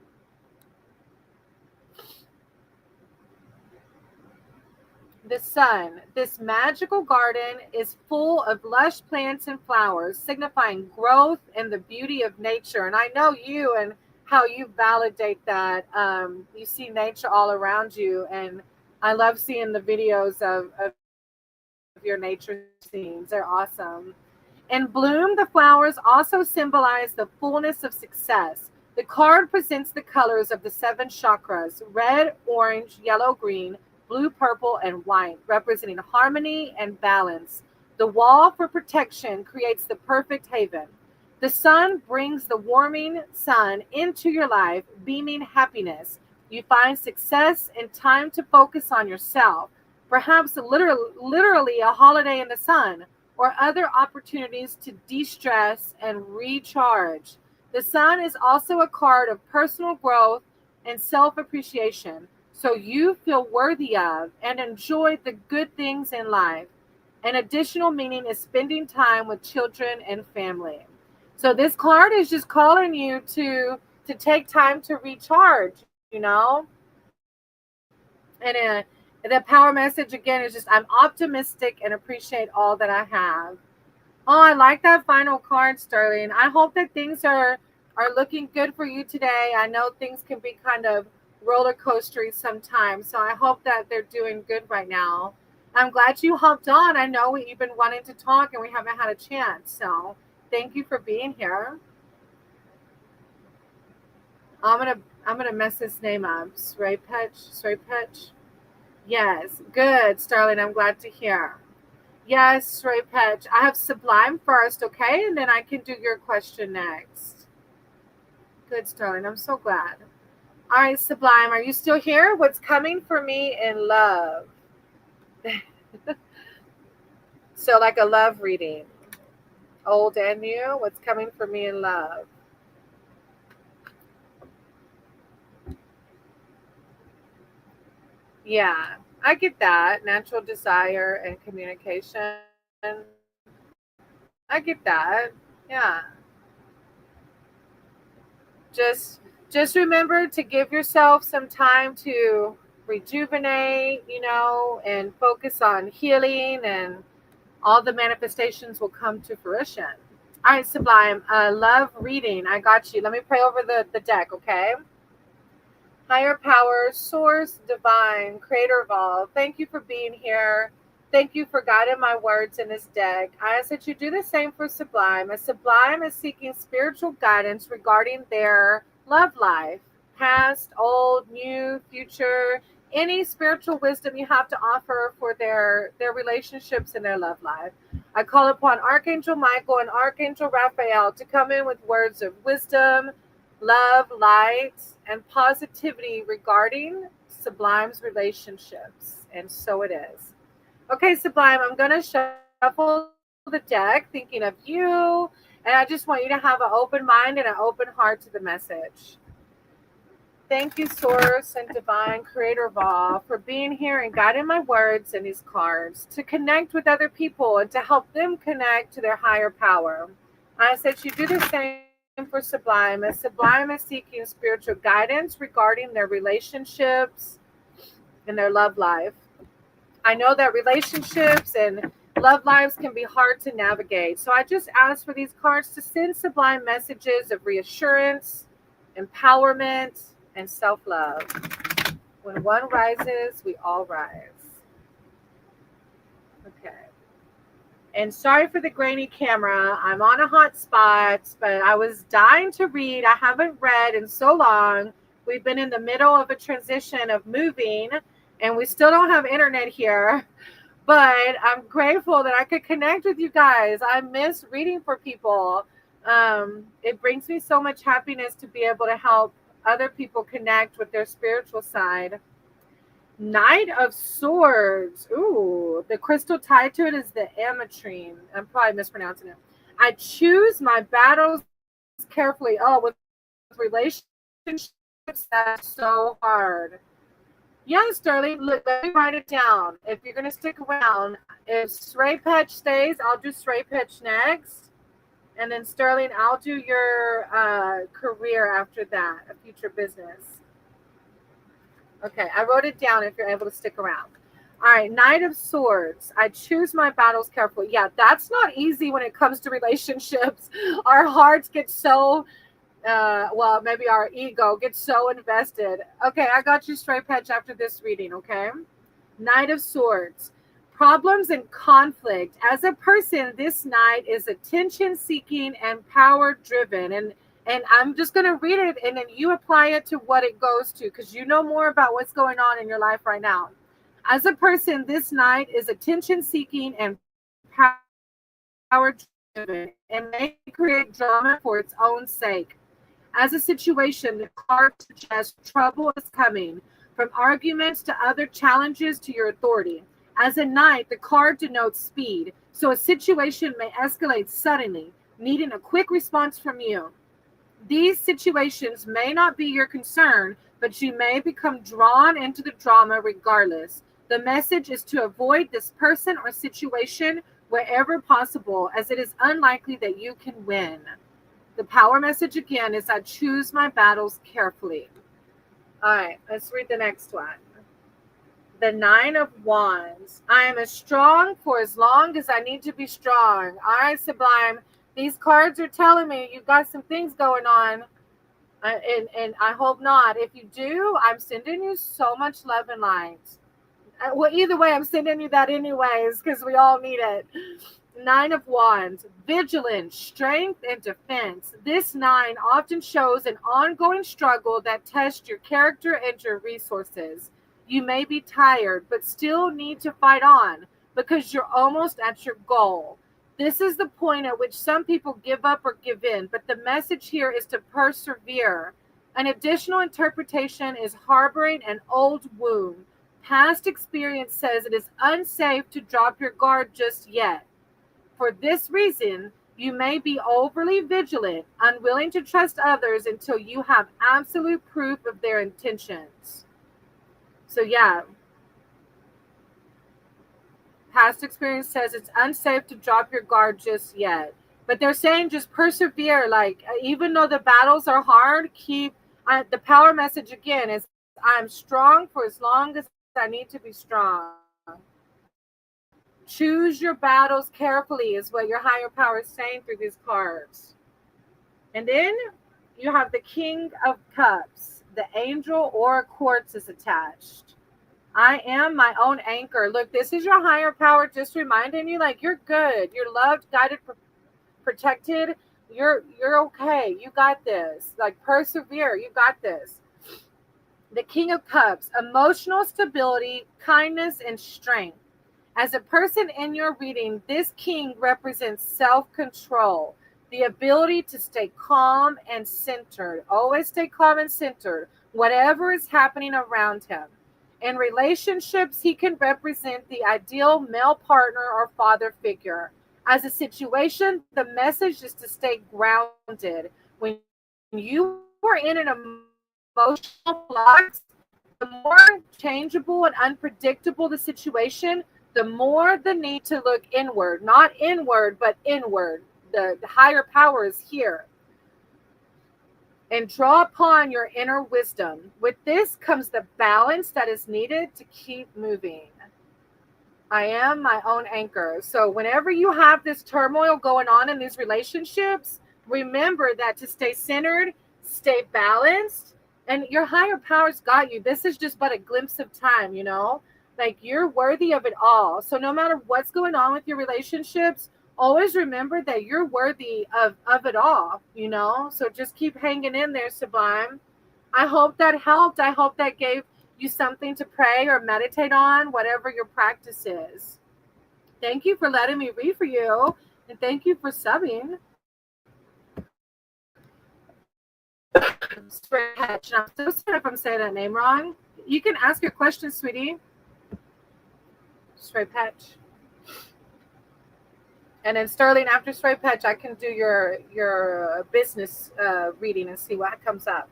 The sun. This magical garden is full of lush plants and flowers, signifying growth and the beauty of nature. And I know you and how you validate that. You see nature all around you. And I love seeing the videos of your nature scenes. They're awesome. In bloom, the flowers also symbolize the fullness of success. The card presents the colors of the seven chakras: red, orange, yellow, green, blue, purple, and white, representing harmony and balance. The wall for protection creates the perfect haven. The sun brings the warming sun into your life, beaming happiness. You find success and time to focus on yourself, perhaps literally a holiday in the sun, or other opportunities to de-stress and recharge. The sun is also a card of personal growth and self-appreciation, so you feel worthy of and enjoy the good things in life. An additional meaning is spending time with children and family. So this card is just calling you to take time to recharge, And the power message again is just I'm optimistic and appreciate all that I have. Oh, I like that final card, Sterling. I hope that things are looking good for you today. I know things can be kind of roller coastery sometimes, so I hope that they're doing good right now. I'm glad you hopped on. I know you've been wanting to talk and we haven't had a chance, so thank you for being here. I'm gonna mess this name up. Srapetch. Yes, good, Starling. I'm glad to hear. Yes, Srapetch. I have Sublime first, okay, and then I can do your question next. Good, Starling. I'm so glad. All right, Sublime, are you still here? What's coming for me in love? So, like a love reading, old and new. What's coming for me in love? Yeah, I get that. Natural desire and communication. I get that. Yeah. Just just remember to give yourself some time to rejuvenate, and focus on healing, and all the manifestations will come to fruition. All right, Sublime. Love reading. I got you. Let me pray over the deck, okay? Higher power, source, divine, creator of all, thank you for being here. Thank you for guiding my words in this deck. I ask that you do the same for Sublime, as Sublime is seeking spiritual guidance regarding their love life, past, old, new, future, any spiritual wisdom you have to offer for their relationships and their love life. I call upon Archangel Michael and Archangel Raphael to come in with words of wisdom, love, light, and positivity regarding Sublime's relationships. And so it is. Okay, Sublime, I'm going to shuffle the deck thinking of you. And I just want you to have an open mind and an open heart to the message. thank you, Source and Divine Creator of all, for being here and guiding my words and these cards to connect with other people and to help them connect to their higher power. I ask that you do the same for Sublime, as Sublime is seeking spiritual guidance regarding their relationships and their love life. I know that relationships and love lives can be hard to navigate. So I just ask for these cards to send sublime messages of reassurance, empowerment, and self love. When one rises, we all rise. Okay. And sorry for the grainy camera. I'm on a hot spot, but I was dying to read. I haven't read in so long. We've been in the middle of a transition of moving, and we still don't have internet here. But I'm grateful that I could connect with you guys. I miss reading for people. It brings me so much happiness to be able to help other people connect with their spiritual side. Knight of Swords. Ooh, the crystal tied to it is the ametrine. I'm probably mispronouncing it. I choose my battles carefully. Oh, with relationships, that's so hard. Yeah, Sterling, look, let me write it down. If you're going to stick around, if Stray Petch stays, I'll do Stray Petch next. And then, Sterling, I'll do your career after that, a future business. Okay, I wrote it down if you're able to stick around. All right, Knight of Swords. I choose my battles carefully. Yeah, that's not easy when it comes to relationships. Our hearts get so, well, maybe our ego gets so invested. Okay, I got you, Stray Petch, after this reading, okay? Knight of Swords. Problems and conflict. As a person, this knight is attention-seeking and power-driven. And I'm just going to read it, and then you apply it to what it goes to, because you know more about what's going on in your life right now. As a person, this knight is attention-seeking and power-driven and may create drama for its own sake. As a situation, the card suggests trouble is coming, from arguments to other challenges to your authority. As a knight, the card denotes speed, so a situation may escalate suddenly, needing a quick response from you. These situations may not be your concern, but you may become drawn into the drama regardless. The message is to avoid this person or situation wherever possible, as it is unlikely that you can win. The power message again is I choose my battles carefully. All right, let's read the next one. The Nine of Wands. I am as strong for as long as I need to be strong. All right, Sublime. These cards are telling me you've got some things going on, and I hope not. If you do, I'm sending you so much love and light. Well, either way, I'm sending you that anyways, because we all need it. Nine of Wands. Vigilance, strength, and defense. This nine often shows an ongoing struggle that tests your character and your resources. You may be tired, but still need to fight on because you're almost at your goal. This is the point at which some people give up or give in, but the message here is to persevere. An additional interpretation is harboring an old wound. Past experience says it is unsafe to drop your guard just yet. For this reason, you may be overly vigilant, unwilling to trust others until you have absolute proof of their intentions. So yeah, past experience says it's unsafe to drop your guard just yet. But they're saying just persevere. Like, even though the battles are hard, the power message again is I'm strong for as long as I need to be strong. Choose your battles carefully is what your higher power is saying through these cards. And then you have the King of Cups. The angel or quartz is attached. I am my own anchor. Look, this is your higher power just reminding you, like, you're good. You're loved, guided, protected. You're okay. You got this. Like, persevere. You got this. The King of Cups. Emotional stability, kindness, and strength. As a person in your reading, this king represents self-control, the ability to stay calm and centered. Always stay calm and centered, whatever is happening around him. In relationships, he can represent the ideal male partner or father figure. As a situation, the message is to stay grounded. When you are in an emotional blocks, the more changeable and unpredictable the situation, the more the need to look inward, not inward, but inward. The higher power is here. And draw upon your inner wisdom. With this comes the balance that is needed to keep moving. I am my own anchor. So whenever you have this turmoil going on in these relationships, remember that to stay centered, stay balanced, and your higher powers got you. This is just but a glimpse of time, you know? Like, you're worthy of it all. So no matter what's going on with your relationships, always remember that you're worthy of it all, you know? So just keep hanging in there, Sublime. I hope that helped. I hope that gave you something to pray or meditate on, whatever your practice is. Thank you for letting me read for you, and thank you for subbing. Straight Hedge. I'm so sorry if I'm saying that name wrong. You can ask your question, sweetie. Straight Patch. And then Sterling, after Straight Patch, I can do your business reading and see what comes up.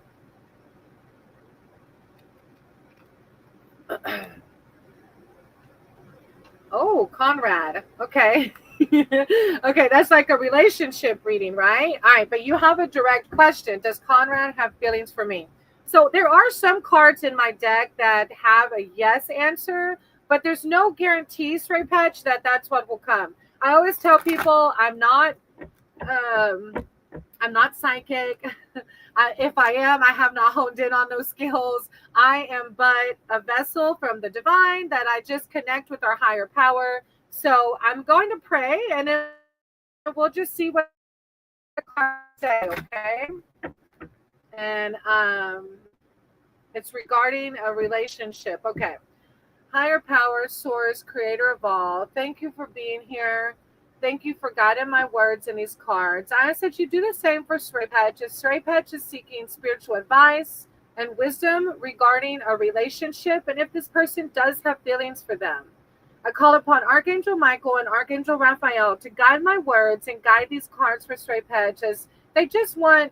Oh, Conrad. Okay. Okay, that's like a relationship reading, right? All right, but you have a direct question. Does Conrad have feelings for me? So there are some cards in my deck that have a yes answer, but there's no guarantees, Ray Patch, that that's what will come. I always tell people I'm not psychic. If I am, I have not honed in on those skills. I am but a vessel from the divine that I just connect with our higher power. So I'm going to pray, and then we'll just see what the cards say, okay? And it's regarding a relationship. Okay. Higher power, source, creator of all, thank you for being here. Thank you for guiding my words in these cards. I ask that you do the same for Stray Patch. Stray Patch is seeking spiritual advice and wisdom regarding a relationship, and if this person does have feelings for them. I call upon Archangel Michael and Archangel Raphael to guide my words and guide these cards for Stray Patch, as they just want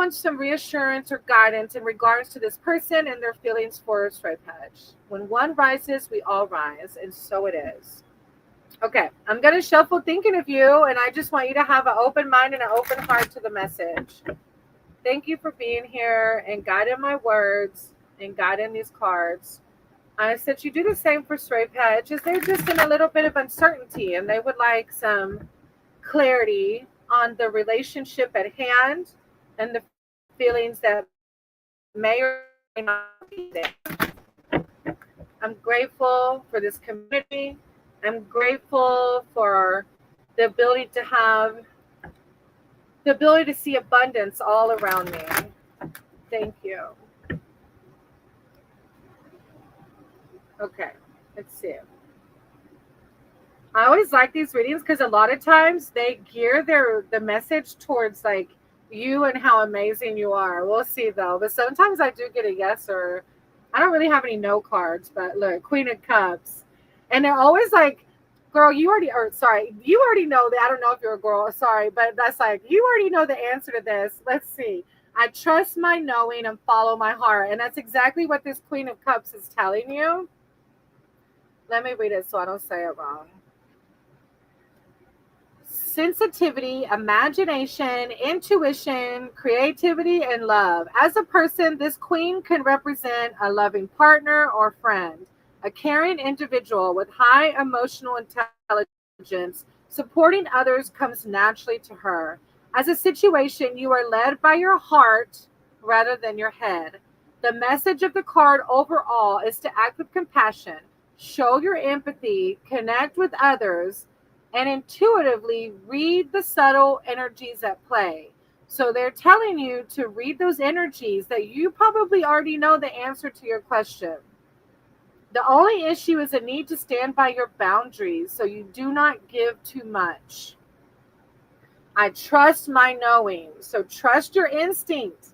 some reassurance or guidance in regards to this person and their feelings for Stray Patch. When one rises, we all rise, and so it is. Okay, I'm going to shuffle thinking of you, and I just want you to have an open mind and an open heart to the message. Thank you for being here and guiding my words and guiding these cards. I said you do the same for Stray Patch, as they're just in a little bit of uncertainty, and they would like some clarity on the relationship at hand and the feelings that may or may not be there. I'm grateful for this community. I'm grateful for the ability to see abundance all around me. Thank you. Okay, let's see. I always like these readings because a lot of times they gear the message towards like you and how amazing you are. We'll see though. But sometimes I do get a yes, or I don't really have any no cards, but look, Queen of Cups. And they're always like, girl, you already know that. I don't know if you're a girl, sorry, but that's like, you already know the answer to this. Let's see. I trust my knowing and follow my heart. And that's exactly what this Queen of Cups is telling you. Let me read it so I don't say it wrong. Sensitivity, imagination, intuition, creativity, and love. As a person, this queen can represent a loving partner or friend, a caring individual with high emotional intelligence. Supporting others comes naturally to her. As a situation, you are led by your heart rather than your head. The message of the card overall is to act with compassion, show your empathy, connect with others, and intuitively read the subtle energies at play. So they're telling you to read those energies that you probably already know the answer to your question. The only issue is a need to stand by your boundaries so you do not give too much. I trust my knowing. So trust your instinct.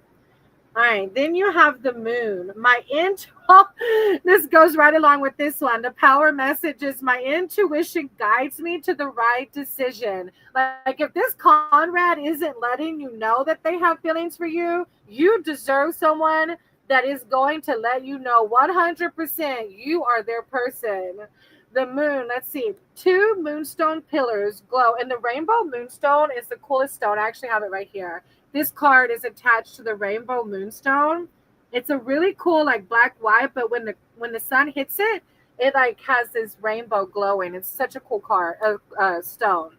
All right, then you have the moon. My intuition, this goes right along with this one. The power message is my intuition guides me to the right decision. Like if this Conrad isn't letting you know that they have feelings for you, you deserve someone that is going to let you know 100% you are their person. The moon, let's see, two moonstone pillars glow. And the rainbow moonstone is the coolest stone. I actually have it right here. This card is attached to the rainbow moonstone. It's a really cool like black white, but when the sun hits it, it like has this rainbow glowing. It's such a cool card, stone.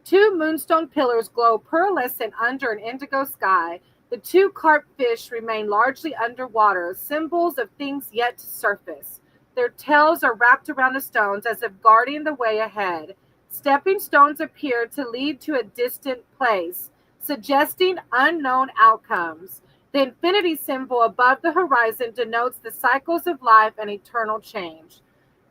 Two moonstone pillars glow pearlescent under an indigo sky. The two carp fish remain largely underwater, symbols of things yet to surface. Their tails are wrapped around the stones as if guarding the way ahead. Stepping stones appear to lead to a distant place, suggesting unknown outcomes. The infinity symbol above the horizon denotes the cycles of life and eternal change.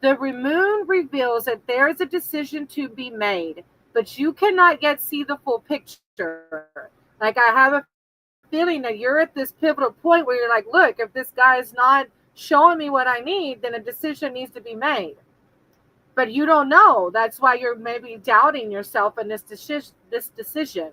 The moon reveals that there is a decision to be made, but you cannot yet see the full picture. Like I have a feeling that you're at this pivotal point where you're like, look, if this guy is not showing me what I need, then a decision needs to be made. But you don't know. That's why you're maybe doubting yourself in this decision.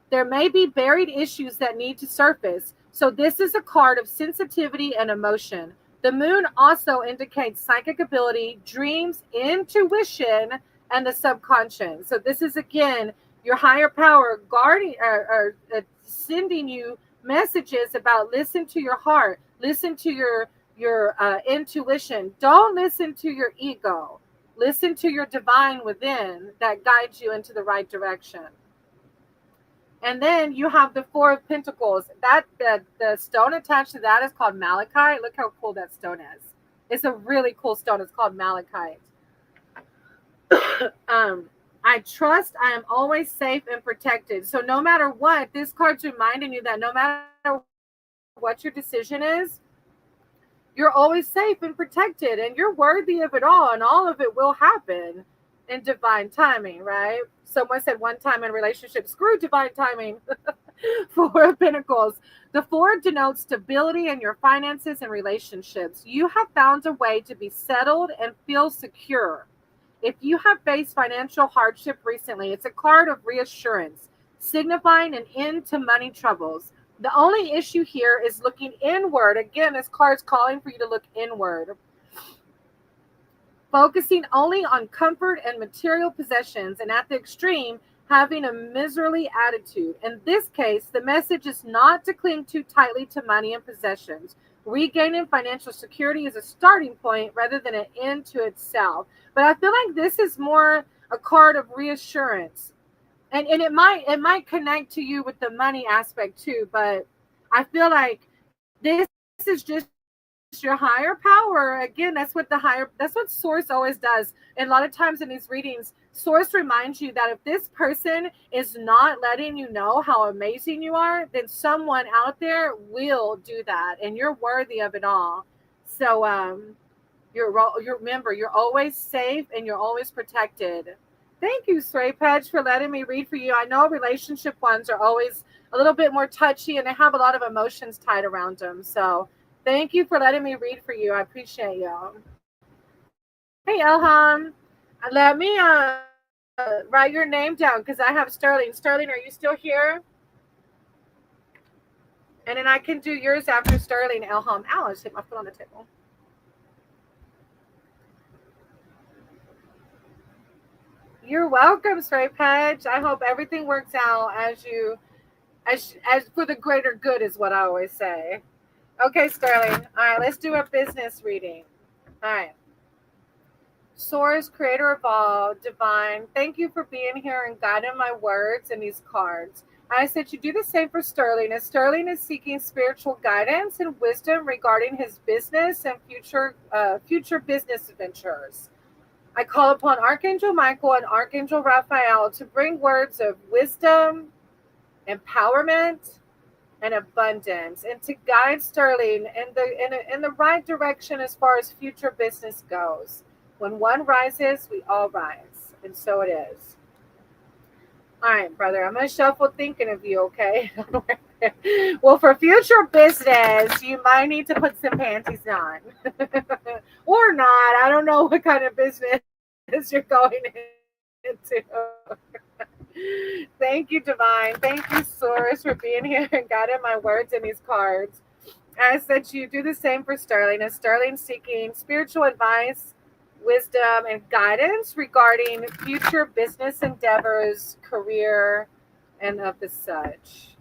There may be buried issues that need to surface. So this is a card of sensitivity and emotion. The moon also indicates psychic ability, dreams, intuition, and the subconscious. So this is again your higher power guarding or sending you messages about listen to your heart, listen to your intuition. Don't listen to your ego. Listen to your divine within that guides you into the right direction. And then you have the Four of Pentacles. That the stone attached to that is called malachite. Look how cool that stone is. It's a really cool stone. It's called malachite. I trust I am always safe and protected. So no matter what, this card's reminding you that no matter what your decision is, you're always safe and protected, and you're worthy of it all, and all of it will happen in divine timing, right? Someone said one time in relationship, screw divine timing. Four of Pentacles. The four denotes stability in your finances and relationships. You have found a way to be settled and feel secure. If you have faced financial hardship recently, it's a card of reassurance, signifying an end to money troubles. The only issue here is looking inward. Again, this card's calling for you to look inward. Focusing only on comfort and material possessions, and at the extreme, having a miserly attitude. In this case, the message is not to cling too tightly to money and possessions. Regaining financial security is a starting point rather than an end to itself. But I feel like this is more a card of reassurance. And it might connect to you with the money aspect too, but I feel like this is just your higher power. Again, that's what Source always does. And a lot of times in these readings, Source reminds you that if this person is not letting you know how amazing you are, then someone out there will do that, and you're worthy of it all. So you're remember, you're always safe and you're always protected. Thank you, Stray Patch, for letting me read for you. I know relationship ones are always a little bit more touchy and they have a lot of emotions tied around them. So thank you for letting me read for you. I appreciate you. Hey, Elham. Let me write your name down because I have Sterling. Sterling, are you still here? And then I can do yours after Sterling, Elham. Ow, I just hit my foot on the table. You're welcome, Stray Patch. I hope everything works out as for the greater good is what I always say. Okay, Sterling. All right, let's do a business reading. All right. Source, creator of all, divine, thank you for being here and guiding my words and these cards. I said you do the same for Sterling, as Sterling is seeking spiritual guidance and wisdom regarding his business and future business ventures. I call upon Archangel Michael and Archangel Raphael to bring words of wisdom, empowerment, and abundance, and to guide Sterling in the right direction as far as future business goes. When one rises, we all rise, and so it is. All right, brother. I'm gonna shuffle thinking of you, okay? Well, for future business, you might need to put some panties on, or not. I don't know what kind of business you're going into. Thank you, Divine. Thank you, Source, for being here and guiding my words in these cards. As that you do the same for Sterling, as Sterling seeking spiritual advice, wisdom, and guidance regarding future business endeavors, career, and of the such.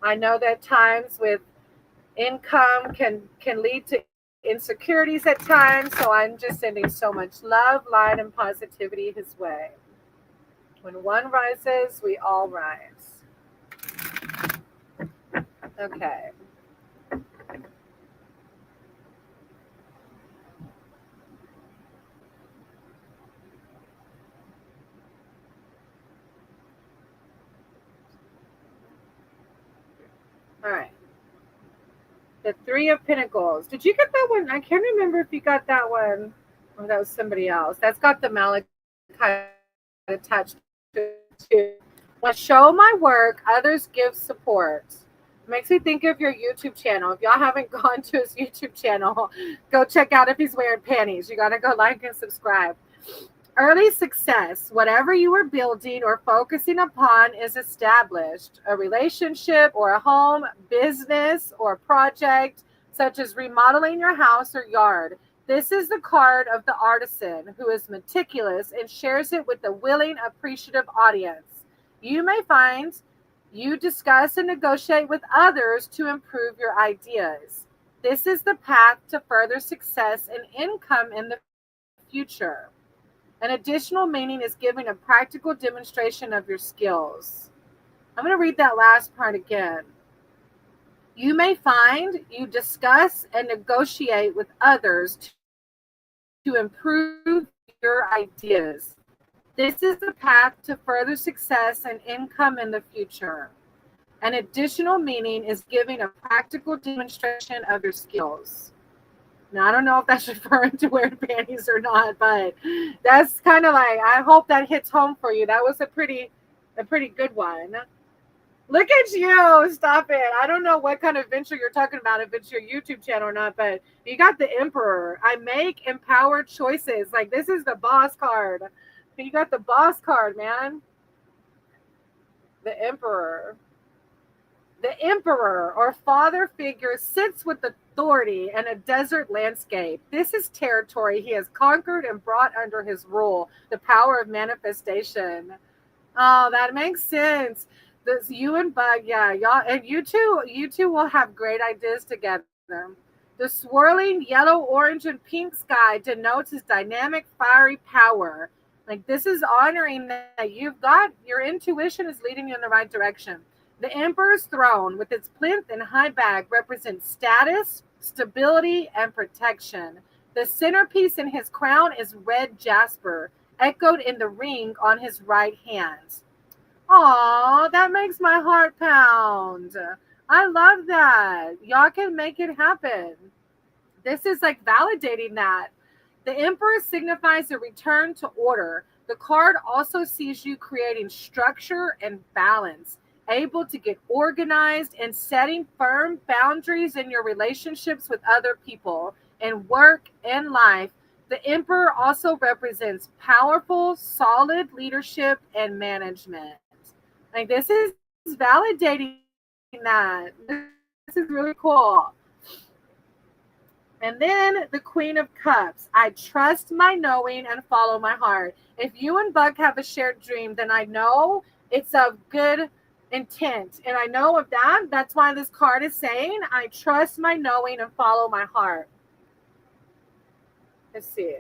I know that times with income can lead to insecurities at times, so I'm just sending so much love, light, and positivity his way. When one rises, we all rise. Okay. All right. The Three of Pentacles. Did you get that one? I can't remember if you got that one or that was somebody else. That's got the malachite attached to it too. When I show my work, others give support. Makes me think of your YouTube channel. If y'all haven't gone to his YouTube channel, go check out if he's wearing panties. You got to go like and subscribe. Early success, whatever you are building or focusing upon is established. A relationship or a home, business or project, such as remodeling your house or yard. This is the card of the artisan who is meticulous and shares it with a willing, appreciative audience. You may find you discuss and negotiate with others to improve your ideas. This is the path to further success and income in the future. An additional meaning is giving a practical demonstration of your skills. I'm going to read that last part again. You may find you discuss and negotiate with others to improve your ideas. This is the path to further success and income in the future. An additional meaning is giving a practical demonstration of your skills. Now, I don't know if that's referring to wearing panties or not, but that's kind of like, I hope that hits home for you. That was a pretty good one. Look at you. Stop it. I don't know what kind of venture you're talking about, if it's your YouTube channel or not, but you got the Emperor. I make empowered choices. Like, this is the boss card. You got the boss card, man. The Emperor. The emperor or father figure sits with authority in a desert landscape. This is territory he has conquered and brought under his rule, the power of manifestation. Oh, that makes sense. This you and Bug, yeah, y'all, and you two will have great ideas together. The swirling yellow, orange, and pink sky denotes his dynamic, fiery power. Like, this is honoring that you've got your intuition is leading you in the right direction. The Emperor's throne, with its plinth and high back, represents status, stability, and protection. The centerpiece in his crown is red jasper, echoed in the ring on his right hand. Aw, that makes my heart pound. I love that. Y'all can make it happen. This is like validating that. The Emperor signifies a return to order. The card also sees you creating structure and balance, able to get organized and setting firm boundaries in your relationships with other people in work and life. The Emperor also represents powerful, solid leadership and management. Like, this is validating that. This is really cool. And then the Queen of Cups. I trust my knowing and follow my heart. If you and Buck have a shared dream, then I know it's of good intent. And I know of that. That's why this card is saying, I trust my knowing and follow my heart. Let's see.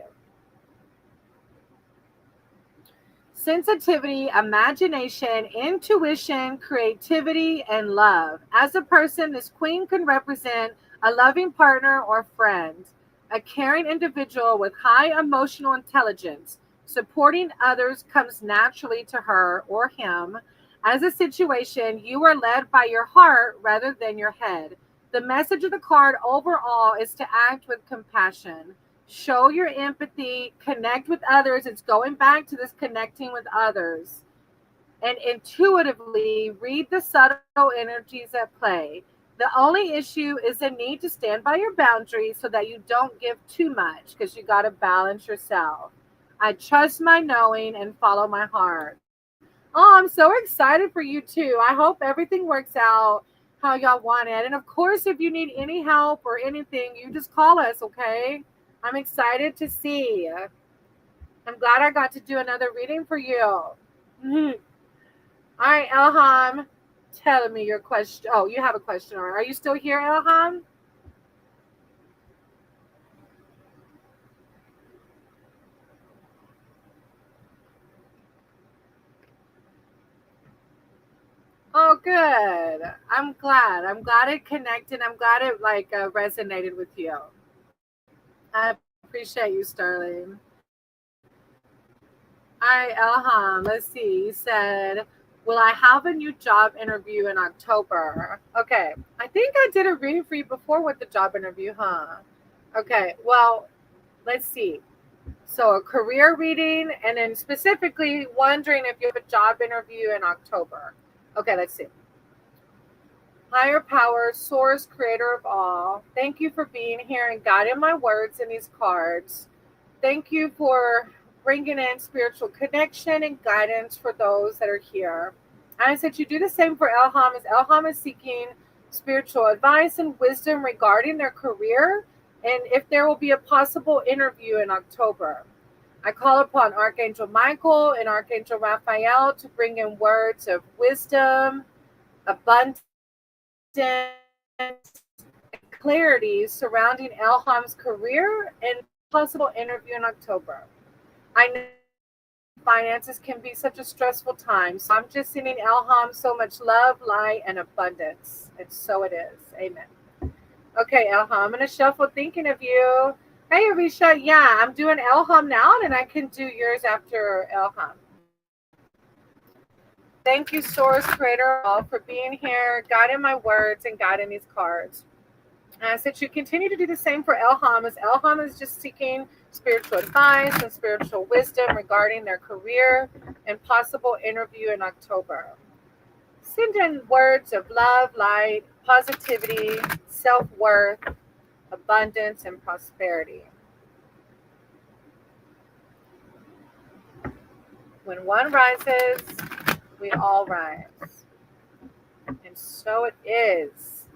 Sensitivity, imagination, intuition, creativity, and love. As a person, this queen can represent a loving partner or friend, a caring individual with high emotional intelligence. Supporting others comes naturally to her or him. As a situation, you are led by your heart rather than your head. The message of the card overall is to act with compassion. Show your empathy, connect with others. It's going back to this connecting with others. and intuitively read the subtle energies at play. The only issue is the need to stand by your boundaries so that you don't give too much because you got to balance yourself. I trust my knowing and follow my heart. Oh, I'm so excited for you too. I hope everything works out how y'all want it. And of course, if you need any help or anything, you just call us, okay? I'm excited to see. I'm glad I got to do another reading for you. Mhm. All right, Elham, tell me your question. Oh, you have a question. Are you still here, Elham? Oh, good. I'm glad. I'm glad it connected. I'm glad it resonated with you. I appreciate you, Sterling. All right, Elham. Let's see. You said, "Will I have a new job interview in October?" Okay. I think I did a reading for you before with the job interview, huh? Okay. Well, let's see. So a career reading, and then specifically wondering if you have a job interview in October. Okay, let's see. Higher power, source, creator of all. Thank you for being here and guiding my words in these cards. Thank you for bringing in spiritual connection and guidance for those that are here. I said you do the same for Elham, as Elham is seeking spiritual advice and wisdom regarding their career and if there will be a possible interview in October. I call upon Archangel Michael and Archangel Raphael to bring in words of wisdom, abundance, and clarity surrounding Elham's career and possible interview in October. I know finances can be such a stressful time, so I'm just sending Elham so much love, light, and abundance. And so it is. Amen. Okay, Elham, I'm going to shuffle thinking of you. Hey, Arisha, yeah, I'm doing Elham now, and I can do yours after Elham. Thank you, Source Creator, all for being here, guiding my words, and guiding these cards. And I said you continue to do the same for Elham, as Elham is just seeking spiritual advice and spiritual wisdom regarding their career and possible interview in October. Send in words of love, light, positivity, self-worth, abundance, and prosperity. When one rises, we all rise. And so it is.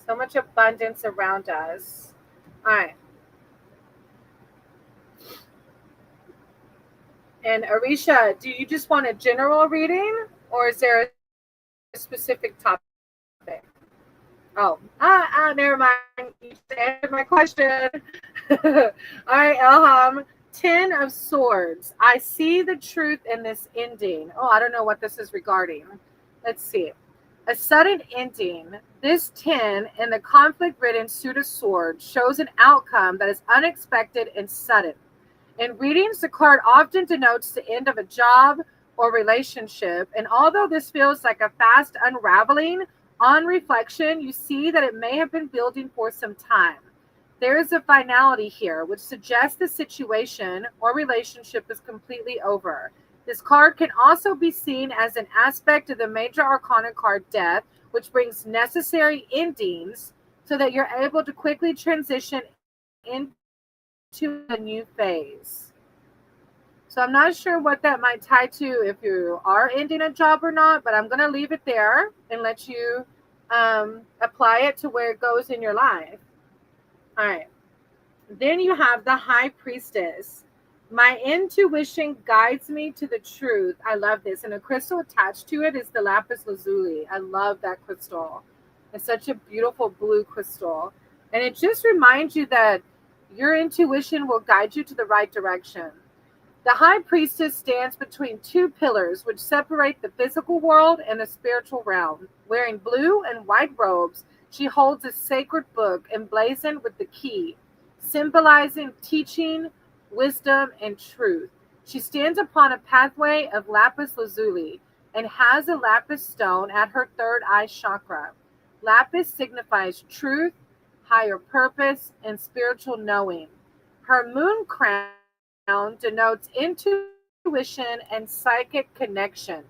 So much abundance around us. All right. And Arisha, do you just want a general reading or is there a specific topic? Oh, never mind. You just answered my question. All right, Elham. 10 of Swords. I see the truth in this ending. Oh, I don't know what this is regarding. Let's see. A sudden ending. This 10 in the conflict-ridden suit of swords shows an outcome that is unexpected and sudden. In readings, the card often denotes the end of a job or relationship, and although this feels like a fast unraveling, on reflection, you see that it may have been building for some time. There is a finality here, which suggests the situation or relationship is completely over. This card can also be seen as an aspect of the major arcana card Death, which brings necessary endings so that you're able to quickly transition into a new phase. So I'm not sure what that might tie to if you are ending a job or not, but I'm going to leave it there and let you apply it to where it goes in your life. All right. Then you have the High Priestess. My intuition guides me to the truth. I love this. And a crystal attached to it is the lapis lazuli. I love that crystal. It's such a beautiful blue crystal. And it just reminds you that your intuition will guide you to the right direction. The High Priestess stands between two pillars which separate the physical world and the spiritual realm. Wearing blue and white robes, she holds a sacred book emblazoned with the key, symbolizing teaching, wisdom, and truth. She stands upon a pathway of lapis lazuli and has a lapis stone at her third eye chakra. Lapis signifies truth, higher purpose, and spiritual knowing. Her moon crown denotes intuition and psychic connection.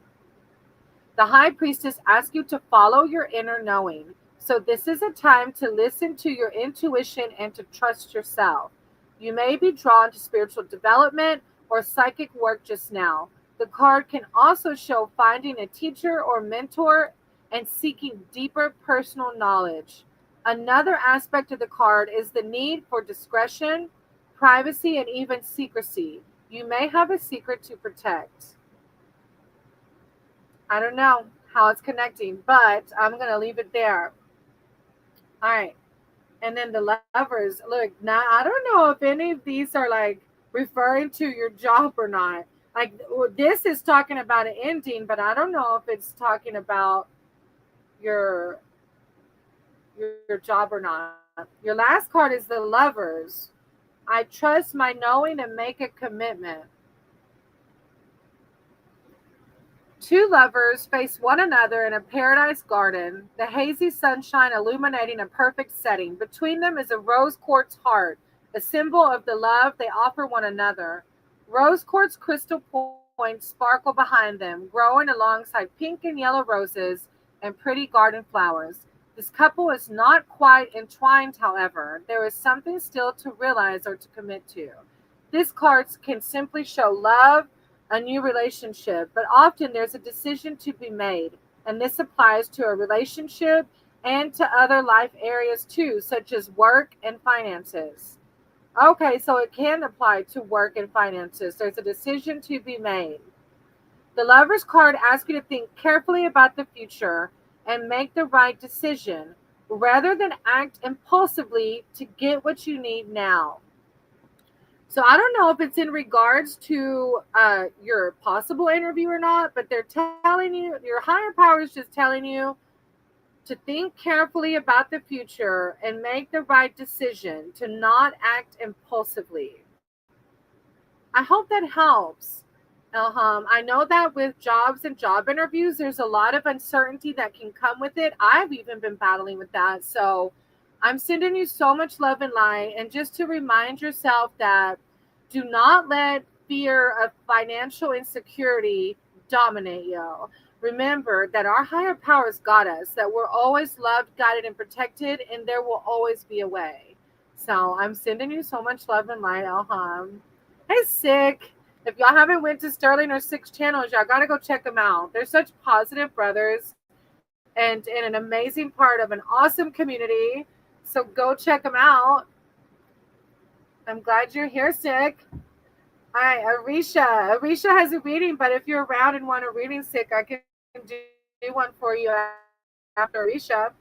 The high priestess asks you to follow your inner knowing. So, this is a time to listen to your intuition and to trust yourself. You may be drawn to spiritual development or psychic work just now. The card can also show finding a teacher or mentor and seeking deeper personal knowledge. Another aspect of the card is the need for discretion, privacy, and even secrecy. You may have a secret to protect. I don't know how it's connecting, but I'm going to leave it there. All right. And then the lovers. Look, now I don't know if any of these are like referring to your job or not. Like this is talking about an ending, but I don't know if it's talking about your your job or not. Your last card is the lovers. I trust my knowing and make a commitment. Two lovers face one another in a paradise garden, the hazy sunshine illuminating a perfect setting. Between them is a rose quartz heart, a symbol of the love they offer one another. Rose quartz crystal points sparkle behind them, growing alongside pink and yellow roses and pretty garden flowers. This couple is not quite entwined, however. There is something still to realize or to commit to. This card can simply show love, a new relationship, but often there's a decision to be made, and this applies to a relationship and to other life areas too, such as work and finances. Okay, so it can apply to work and finances. There's a decision to be made. The Lover's card asks you to think carefully about the future and make the right decision rather than act impulsively to get what you need now. So I don't know if it's in regards to your possible interview or not, but they're telling you, your higher power is just telling you to think carefully about the future and make the right decision, to not act impulsively. I hope that helps. I know that with jobs and job interviews, there's a lot of uncertainty that can come with it. I've even been battling with that. So I'm sending you so much love and light. And just to remind yourself that do not let fear of financial insecurity dominate you. Remember that our higher powers got us, that we're always loved, guided, and protected, and there will always be a way. So I'm sending you so much love and light, Elham. Hey, Sick. If y'all haven't went to Sterling or Six channels, y'all got to go check them out. They're such positive brothers and in an amazing part of an awesome community. So go check them out. I'm glad you're here, Sick. All right, Arisha. Arisha has a reading, but if you're around and want a reading, Sick, I can do one for you after Arisha.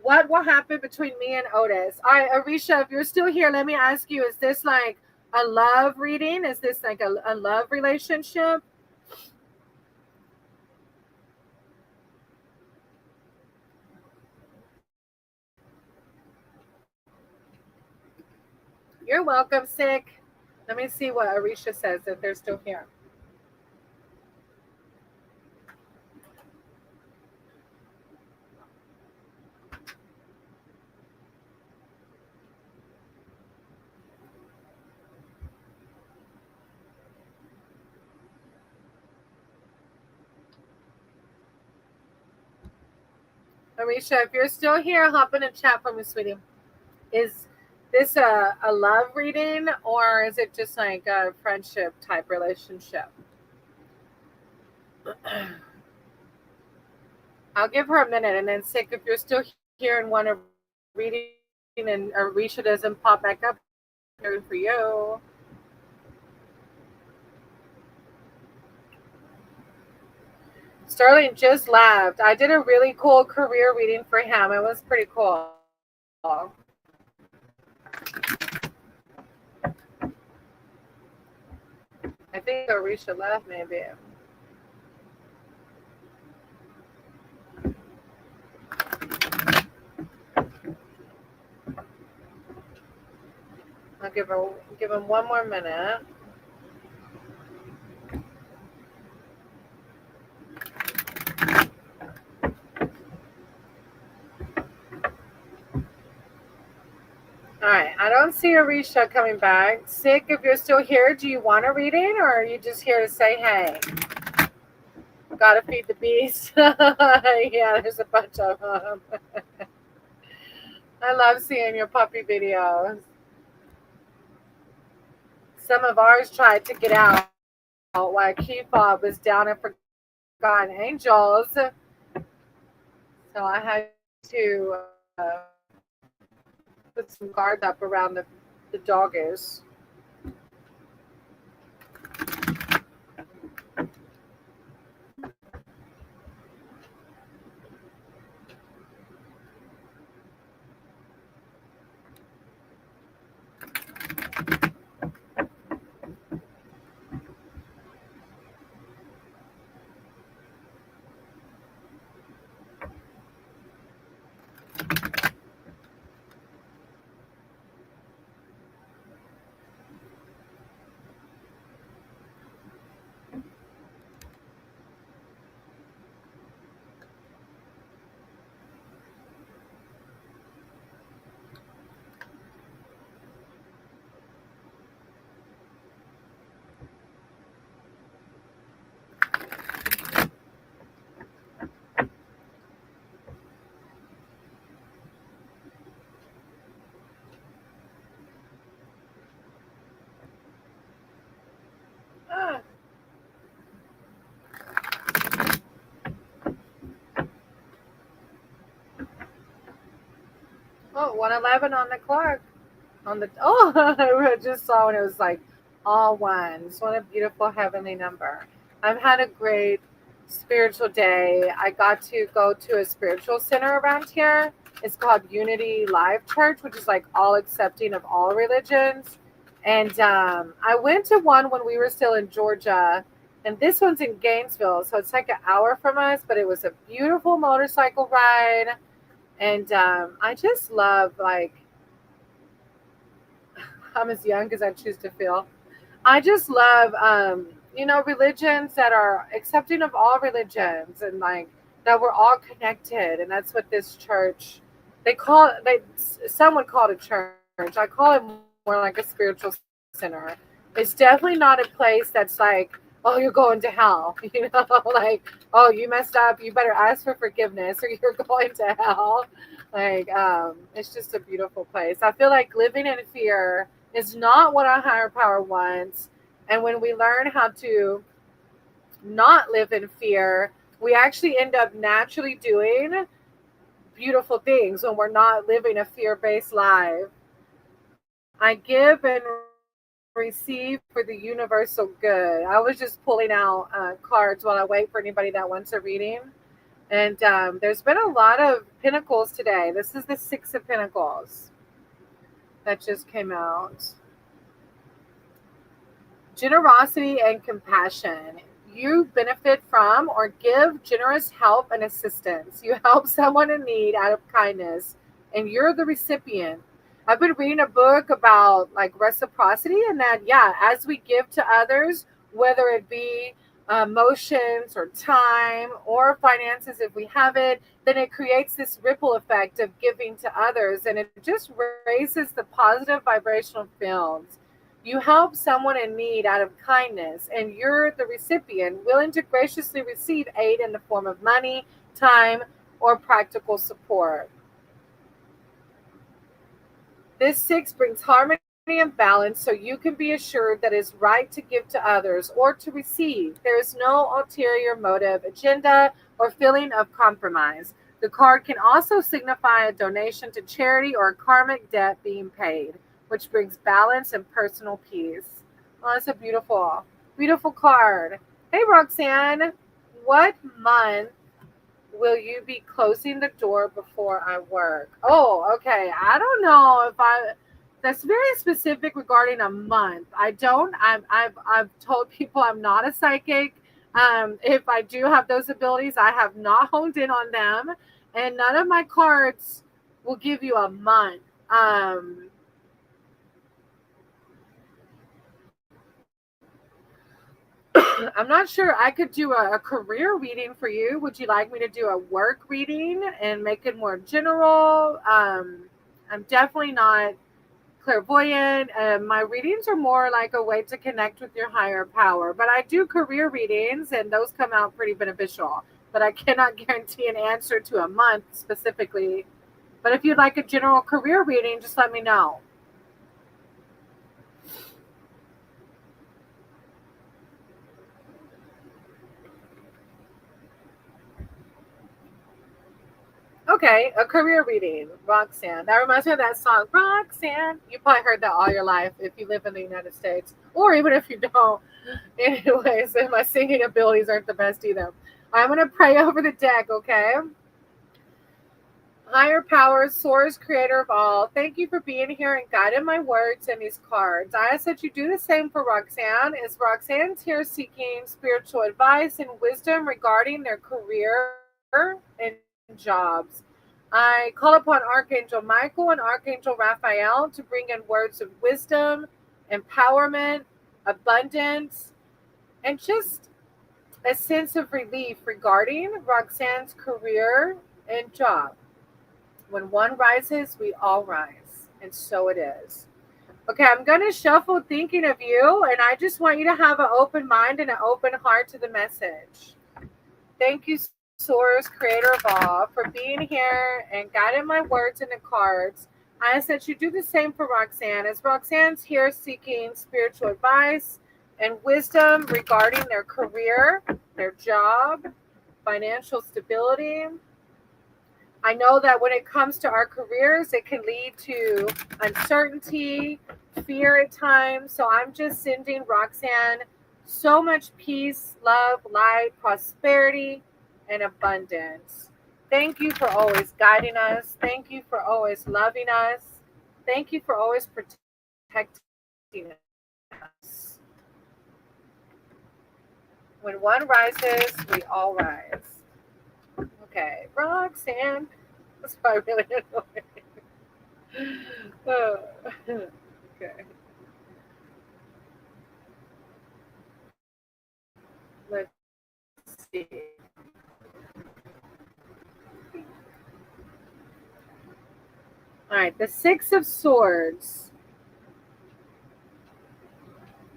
What will happen between me and Otis? All right, Arisha, if you're still here, let me ask you, is this like a love reading? Is this like a love relationship? You're welcome, Sick. Let me see what Arisha says if they're still here. Arisha, if you're still here, hop in the chat for me, sweetie. Is this a love reading or is it just like a friendship type relationship? I'll give her a minute and then Sick, if you're still here and want a reading and Arisha doesn't pop back up, here for you. Sterling just laughed. I did a really cool career reading for him. It was pretty cool. I think Arisha left maybe. I'll give him one more minute. All right, I don't see Arisha coming back. Sick, if you're still here, do you want a reading or are you just here to say hey? Gotta feed the beast. Yeah, there's a bunch of them. I love seeing your puppy videos. Some of ours tried to get out while Key Fob was down in Forgotten Angels. So I had to put some guards up around the doggies. Ah. Oh, 111 on the clock. On the I just saw when it was like all ones. What a beautiful heavenly number. I've had a great spiritual day. I got to go to a spiritual center around here. It's called Unity Live Church, which is like all accepting of all religions. And I went to one when we were still in Georgia, and this one's in Gainesville, so it's like an hour from us. But it was a beautiful motorcycle ride, and I just love like I'm as young as I choose to feel. I just love, religions that are accepting of all religions and like that we're all connected. And that's what this church, some would call it a church. I call it more like a spiritual center. It's definitely not a place that's like, oh, you're going to hell, like, oh, you messed up, you better ask for forgiveness or you're going to hell. Like, it's just a beautiful place. I feel like living in fear is not what our higher power wants. And when we learn how to not live in fear, we actually end up naturally doing beautiful things when we're not living a fear-based life. I give and receive for the universal good. I was just pulling out cards while I wait for anybody that wants a reading. And there's been a lot of Pentacles today. This is the Six of Pentacles that just came out. Generosity and compassion. You benefit from or give generous help and assistance. You help someone in need out of kindness, and you're the recipient. I've been reading a book about like reciprocity, and that, yeah, as we give to others, whether it be emotions or time or finances, if we have it, then it creates this ripple effect of giving to others, and it just raises the positive vibrational fields. You help someone in need out of kindness, and you're the recipient, willing to graciously receive aid in the form of money, time, or practical support. This six brings harmony and balance, so you can be assured that it's right to give to others or to receive. There is no ulterior motive, agenda, or feeling of compromise. The card can also signify a donation to charity or a karmic debt being paid, which brings balance and personal peace. Oh, that's a beautiful, beautiful card. Hey, Roxanne, what month will you be closing the door before I work? Oh, okay. I don't know if that's very specific regarding a month. I've told people I'm not a psychic. If I do have those abilities, I have not honed in on them, and none of my cards will give you a month. I'm not sure. I could do a career reading for you. Would you like me to do a work reading and make it more general? I'm definitely not clairvoyant. My readings are more like a way to connect with your higher power. But I do career readings, and those come out pretty beneficial. But I cannot guarantee an answer to a month specifically. But if you'd like a general career reading, just let me know. Okay, a career reading, Roxanne. That reminds me of that song, Roxanne. You probably heard that all your life if you live in the United States, or even if you don't. Anyways, my singing abilities aren't the best either. I'm going to pray over the deck, okay? Higher powers, source, creator of all, thank you for being here and guiding my words and these cards. I ask that you do the same for Roxanne, as Roxanne's here seeking spiritual advice and wisdom regarding their career and jobs. I call upon Archangel Michael and Archangel Raphael to bring in words of wisdom, empowerment, abundance, and just a sense of relief regarding Roxanne's career and job. When one rises, we all rise. And so it is. Okay, I'm going to shuffle thinking of you, and I just want you to have an open mind and an open heart to the message. Thank you, Source, creator of all, for being here and guiding my words in the cards. I ask that you do the same for Roxanne, as Roxanne's here seeking spiritual advice and wisdom regarding their career, their job, financial stability. I know that when it comes to our careers, it can lead to uncertainty, fear at times. So I'm just sending Roxanne so much peace, love, light, prosperity, and abundance. Thank you for always guiding us. Thank you for always loving us. Thank you for always protecting us. When one rises, we all rise. Okay, Roxanne. That's probably really annoying. Oh, okay. Let's see. All right, the Six of Swords.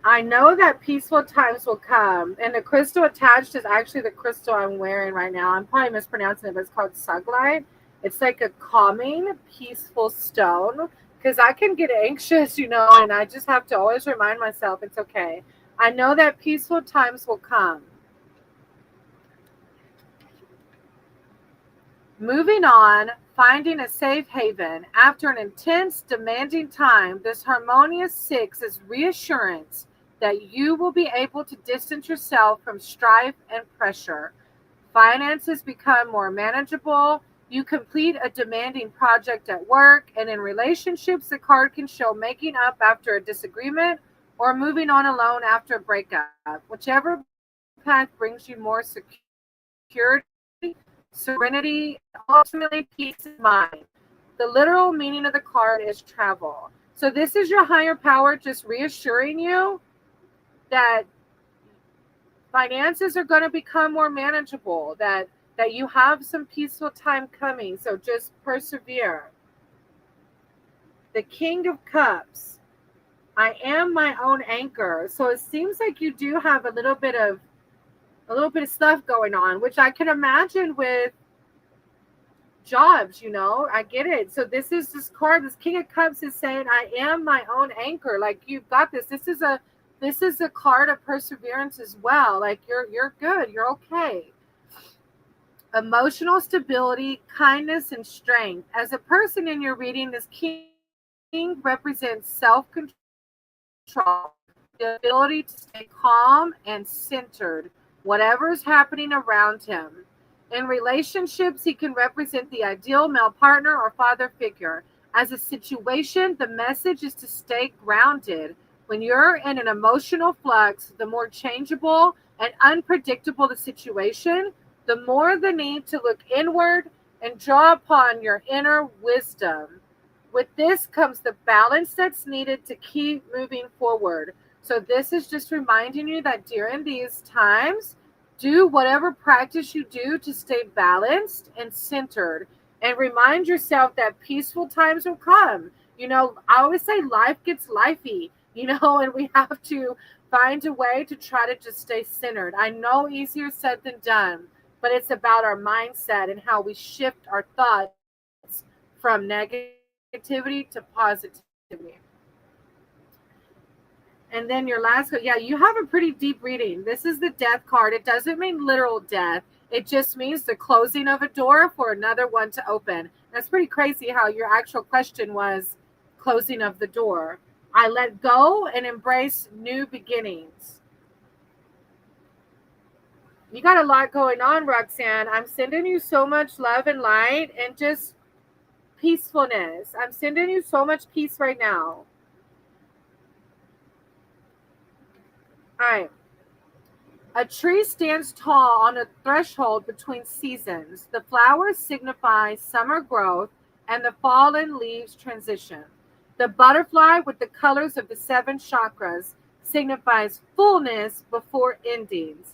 I know that peaceful times will come, and the crystal attached is actually the crystal I'm wearing right now. I'm probably mispronouncing it, but it's called Suglite. It's like a calming, peaceful stone, because I can get anxious, and I just have to always remind myself it's okay. I know that peaceful times will come. Moving on, finding a safe haven. After an intense, demanding time, this harmonious six is reassurance that you will be able to distance yourself from strife and pressure. Finances become more manageable. You complete a demanding project at work, and in relationships, the card can show making up after a disagreement or moving on alone after a breakup. Whichever path brings you more security, serenity, and ultimately peace of mind. The literal meaning of the card is travel. So this is your higher power just reassuring you that finances are going to become more manageable, that you have some peaceful time coming. So just persevere. The King of Cups. I am my own anchor. So it seems like you do have a little bit of stuff going on, which I can imagine with jobs, I get it. So this card, this King of Cups is saying, I am my own anchor. Like, you've got this. This is a card of perseverance as well. Like, you're good. You're okay. Emotional stability, kindness, and strength. As a person in your reading, this King represents self-control, the ability to stay calm and centered, whatever is happening around him. In relationships, he can represent the ideal male partner or father figure. As a situation, the message is to stay grounded. When you're in an emotional flux, the more changeable and unpredictable the situation, the more the need to look inward and draw upon your inner wisdom. With this comes the balance that's needed to keep moving forward. So this is just reminding you that during these times, do whatever practice you do to stay balanced and centered, and remind yourself that peaceful times will come. I always say life gets lifey, and we have to find a way to try to just stay centered. I know easier said than done, but it's about our mindset and how we shift our thoughts from negativity to positivity. And then your last, yeah, you have a pretty deep reading. This is the death card. It doesn't mean literal death. It just means the closing of a door for another one to open. That's pretty crazy how your actual question was closing of the door. I let go and embrace new beginnings. You got a lot going on, Roxanne. I'm sending you so much love and light and just peacefulness. I'm sending you so much peace right now. All right. A tree stands tall on a threshold between seasons. The flowers signify summer growth and the fallen leaves transition. The butterfly with the colors of the 7 chakras signifies fullness before endings.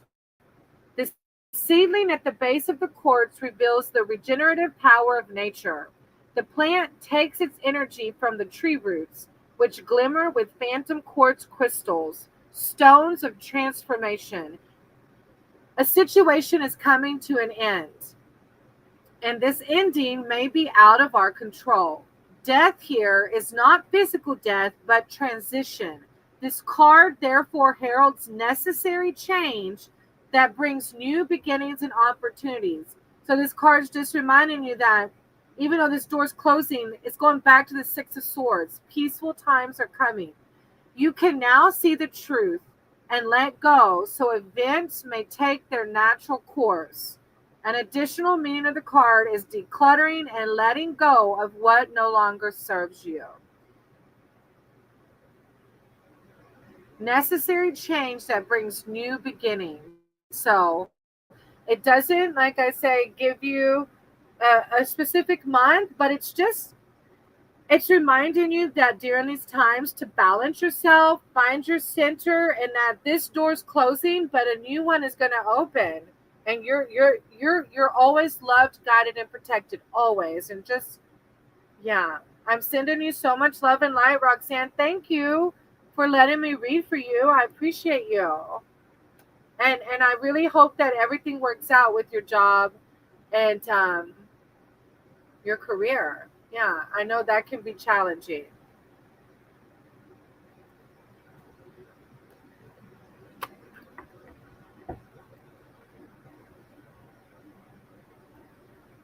The seedling at the base of the quartz reveals the regenerative power of nature. The plant takes its energy from the tree roots, which glimmer with phantom quartz crystals, stones of transformation. A situation is coming to an end, and this ending may be out of our control. Death here is not physical death, but transition. This card therefore heralds necessary change that brings new beginnings and opportunities. So this card is just reminding you that even though this door is closing, it's going back to the 6 of Swords. Peaceful times are coming. You can now see the truth and let go so events may take their natural course. An additional meaning of the card is decluttering and letting go of what no longer serves you. Necessary change that brings new beginnings. So it doesn't, like I say, give you a specific month, but it's reminding you that during these times to balance yourself, find your center, and that this door's closing, but a new one is going to open. And you're always loved, guided, and protected, always. And just, yeah, I'm sending you so much love and light, Roxanne. Thank you for letting me read for you. I appreciate you. And I really hope that everything works out with your job and your career. Yeah, I know that can be challenging.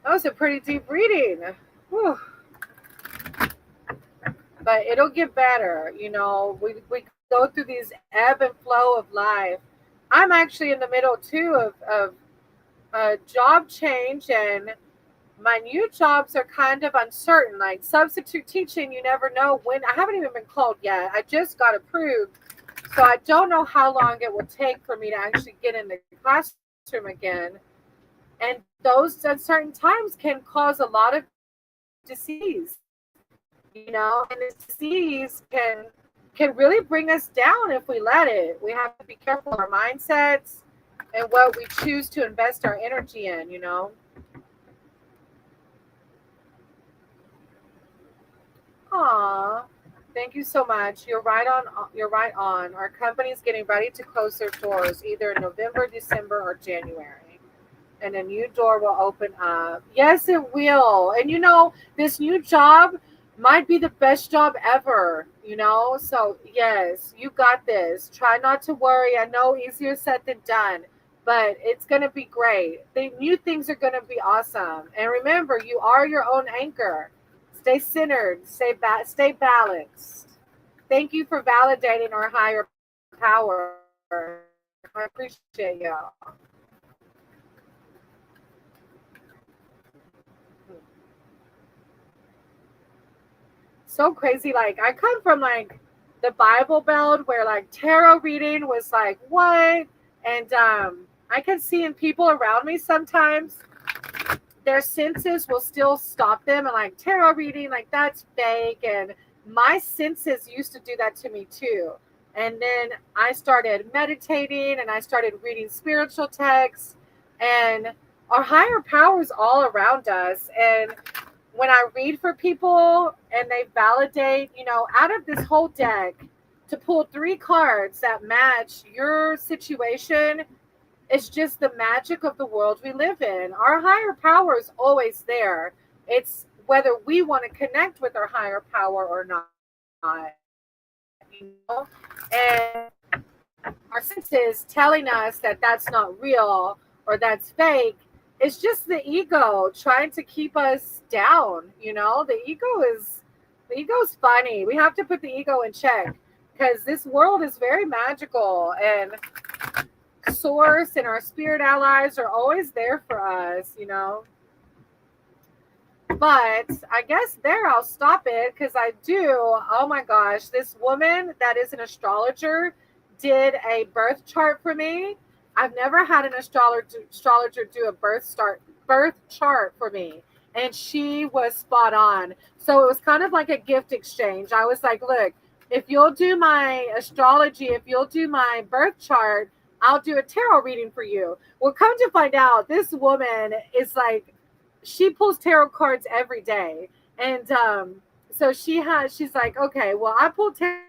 That was a pretty deep reading. Whew. But it'll get better. We go through these ebb and flow of life. I'm actually in the middle, too, of a job change, and my new jobs are kind of uncertain. Like substitute teaching, you never know when. I haven't even been called yet. I just got approved. So I don't know how long it will take for me to actually get in the classroom again. And those uncertain times can cause a lot of disease, and this disease can really bring us down if we let it. We have to be careful of our mindsets and what we choose to invest our energy in. Aw, thank you so much. You're right on. You're right on. Our company's getting ready to close their doors either in November, December, or January, and a new door will open up. Yes, it will. And this new job might be the best job ever. So yes, you got this. Try not to worry. I know easier said than done, but it's gonna be great. The new things are gonna be awesome. And remember, you are your own anchor. Stay centered, stay balanced. Thank you for validating our higher power. I appreciate y'all. So crazy. Like, I come from like the Bible Belt where like tarot reading was like what? And I can see in people around me sometimes their senses will still stop them, and like tarot reading, like that's fake. And my senses used to do that to me too. And then I started meditating and I started reading spiritual texts, and our higher powers all around us. And when I read for people and they validate, out of this whole deck, to pull three cards that match your situation, it's just the magic of the world we live in. Our higher power is always there. It's whether we want to connect with our higher power or not. And our senses telling us that that's not real or that's fake. It's just the ego trying to keep us down. The ego's funny. We have to put the ego in check because this world is very magical, and source and our spirit allies are always there for us. But I guess there I'll stop it because oh my gosh, this woman that is an astrologer did a birth chart for me. I've never had an astrologer do a birth chart for me, and she was spot on. So it was kind of like a gift exchange. I was like, look, if you'll do my astrology, if you'll do my birth chart, I'll do a tarot reading for you. Well, come to find out, this woman is like, she pulls tarot cards every day. And so she's like, okay, well, I pull tarot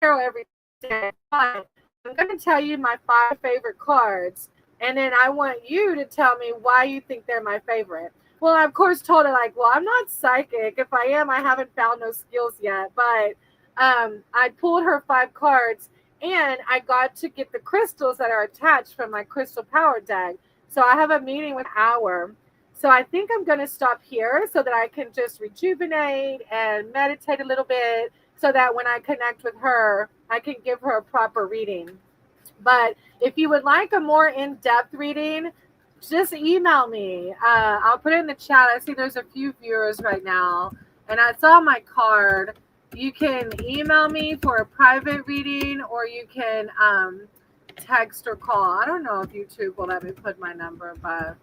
every day, but I'm going to tell you my 5 favorite cards. And then I want you to tell me why you think they're my favorite. Well, I, of course, told her, like, well, I'm not psychic. If I am, I haven't found no skills yet. But I pulled her 5 cards, and I got to get the crystals that are attached from my crystal power deck. So I have a meeting with Hour. So I think I'm going to stop here so that I can just rejuvenate and meditate a little bit so that when I connect with her, I can give her a proper reading. But if you would like a more in-depth reading, just email me. I'll put it in the chat. I see there's a few viewers right now, and I saw my card. You can email me for a private reading, or you can text or call. I don't know if YouTube will let me put my number, but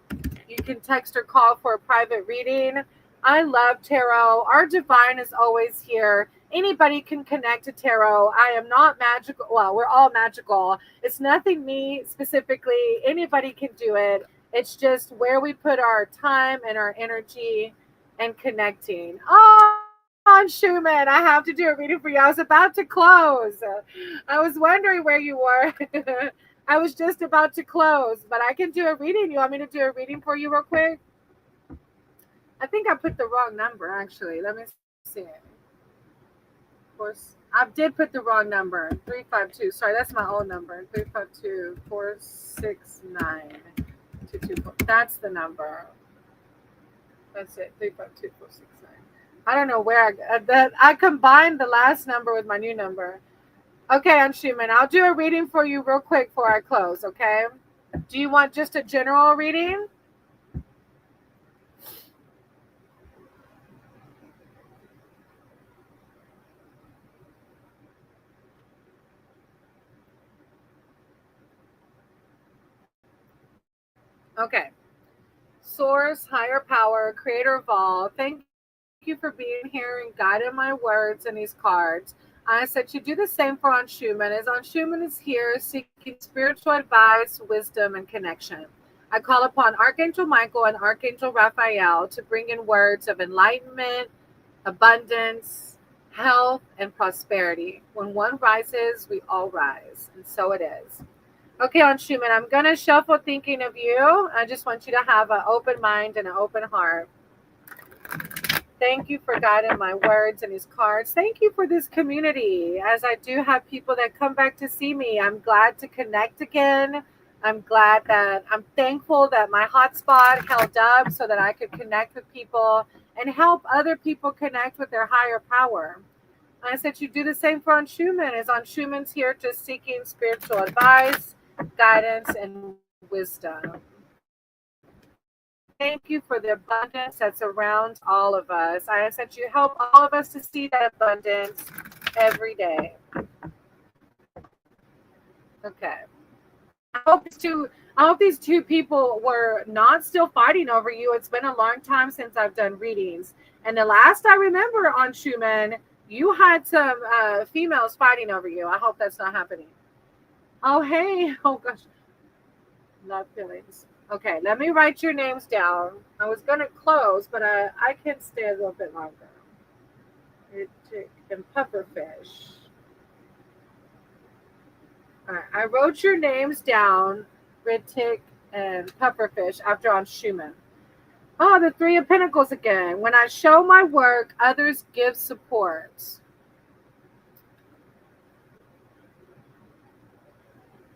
you can text or call for a private reading. I love tarot. Our divine is always here. Anybody can connect to tarot. I am not magical. Well, we're all magical. It's nothing me specifically. Anybody can do it. It's just where we put our time and our energy and connecting. Oh, Schumann, I have to do a reading for you. I was about to close. I was wondering where you were. I was just about to close, but I can do a reading. You want me to do a reading for you real quick? I think I put the wrong number, actually. Let me see it. Of course, I did put the wrong number. 352. Sorry, that's my old number. 352-469-224. That's the number. That's it. 352-469. I don't know where I combined the last number with my new number. Okay, Anshuman, I'll do a reading for you real quick before I close, okay? Do you want just a general reading? Okay. Source, higher power, creator of all, thank you for being here and guiding my words and these cards. I said you do the same for Anshuman, as Anshuman is here seeking spiritual advice, wisdom, and connection. I call upon Archangel Michael and Archangel Raphael to bring in words of enlightenment, abundance, health, and prosperity. When one rises, we all rise, and so it is. Okay, Anshuman, I'm going to shuffle thinking of you. I just want you to have an open mind and an open heart. Thank you for guiding my words and these cards. Thank you for this community. As I do have people that come back to see me, I'm glad to connect again. I'm thankful that my hotspot held up so that I could connect with people and help other people connect with their higher power. I said you do the same for Anshuman, as Anshuman's here just seeking spiritual advice, guidance, and wisdom. Thank you for the abundance that's around all of us. I ask that you help all of us to see that abundance every day. Okay. I hope these two people were not still fighting over you. It's been a long time since I've done readings. And the last I remember Anshuman, you had some females fighting over you. I hope that's not happening. Oh, hey. Oh, gosh. Love feelings. Okay, let me write your names down. I was going to close, but I can stay a little bit longer. Ritik and pufferfish. All right, I wrote your names down, Ritik and pufferfish, after on Schumann. Oh, the Three of Pentacles again. When I show my work, others give support.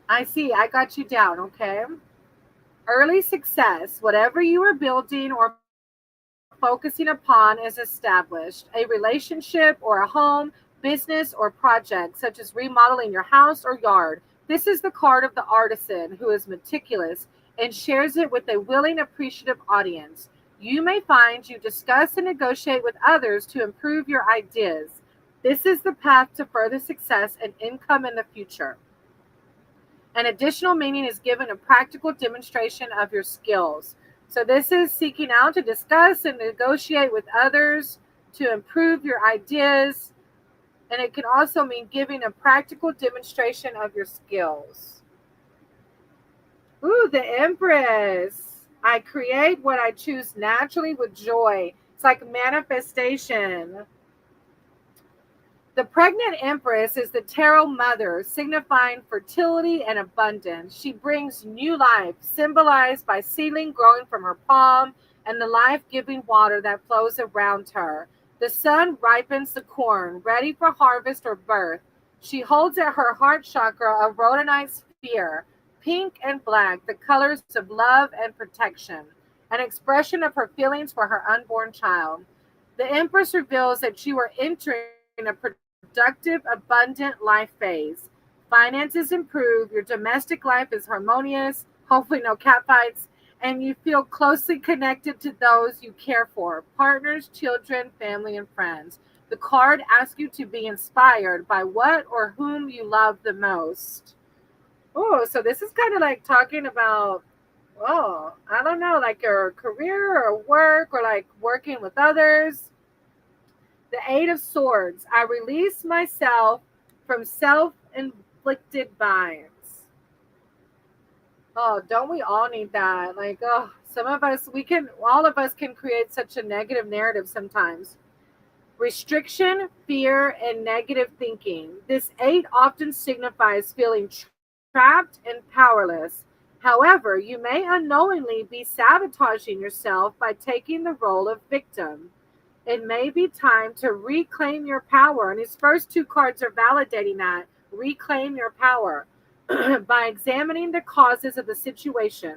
I see. I got you down, okay? Early success, whatever you are building or focusing upon is established. A relationship or a home, business, or project, such as remodeling your house or yard. This is the card of the artisan who is meticulous and shares it with a willing, appreciative audience. You may find you discuss and negotiate with others to improve your ideas. This is the path to further success and income in the future. An additional meaning is given a practical demonstration of your skills. So this is seeking out to discuss and negotiate with others to improve your ideas. And it can also mean giving a practical demonstration of your skills. Ooh, the Empress. I create what I choose naturally with joy. It's like manifestation. The pregnant empress is the tarot mother, signifying fertility and abundance. She brings new life, symbolized by seedling growing from her palm and the life-giving water that flows around her. The sun ripens the corn, ready for harvest or birth. She holds at her heart chakra a rhodonite sphere, pink and black, the colors of love and protection, an expression of her feelings for her unborn child. The empress reveals that you are entering a productive, abundant life phase. Finances improve, your domestic life is harmonious, hopefully no catfights, and you feel closely connected to those you care for, partners, children, family, and friends. The card asks you to be inspired by what or whom you love the most. Oh, so this is kind of like talking about, oh, I don't know, like your career or work or like working with others. The Eight of Swords. I release myself from self-inflicted binds. Oh, don't we all need that? Like, oh, some of us, all of us can create such a negative narrative sometimes. Restriction, fear, and negative thinking. This eight often signifies feeling trapped and powerless. However, you may unknowingly be sabotaging yourself by taking the role of victim. It may be time to reclaim your power. And his first two cards are validating that. Reclaim your power by examining the causes of the situation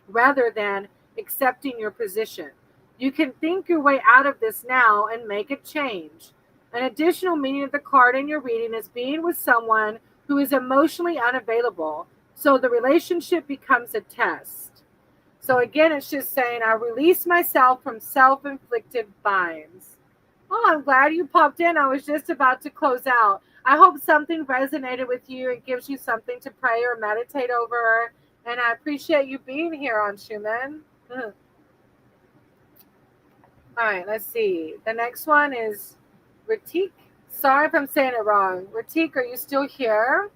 rather than accepting your position. You can think your way out of this now and make a change. An additional meaning of the card in your reading is being with someone who is emotionally unavailable. So the relationship becomes a test. So again, it's just saying, I release myself from self-inflicted binds. Oh, I'm glad you popped in. I was just about to close out. I hope something resonated with you and gives you something to pray or meditate over. And I appreciate you being here on Schumann. All right, let's see. The next one is Ratik. Sorry if I'm saying it wrong. Ratik, are you still here?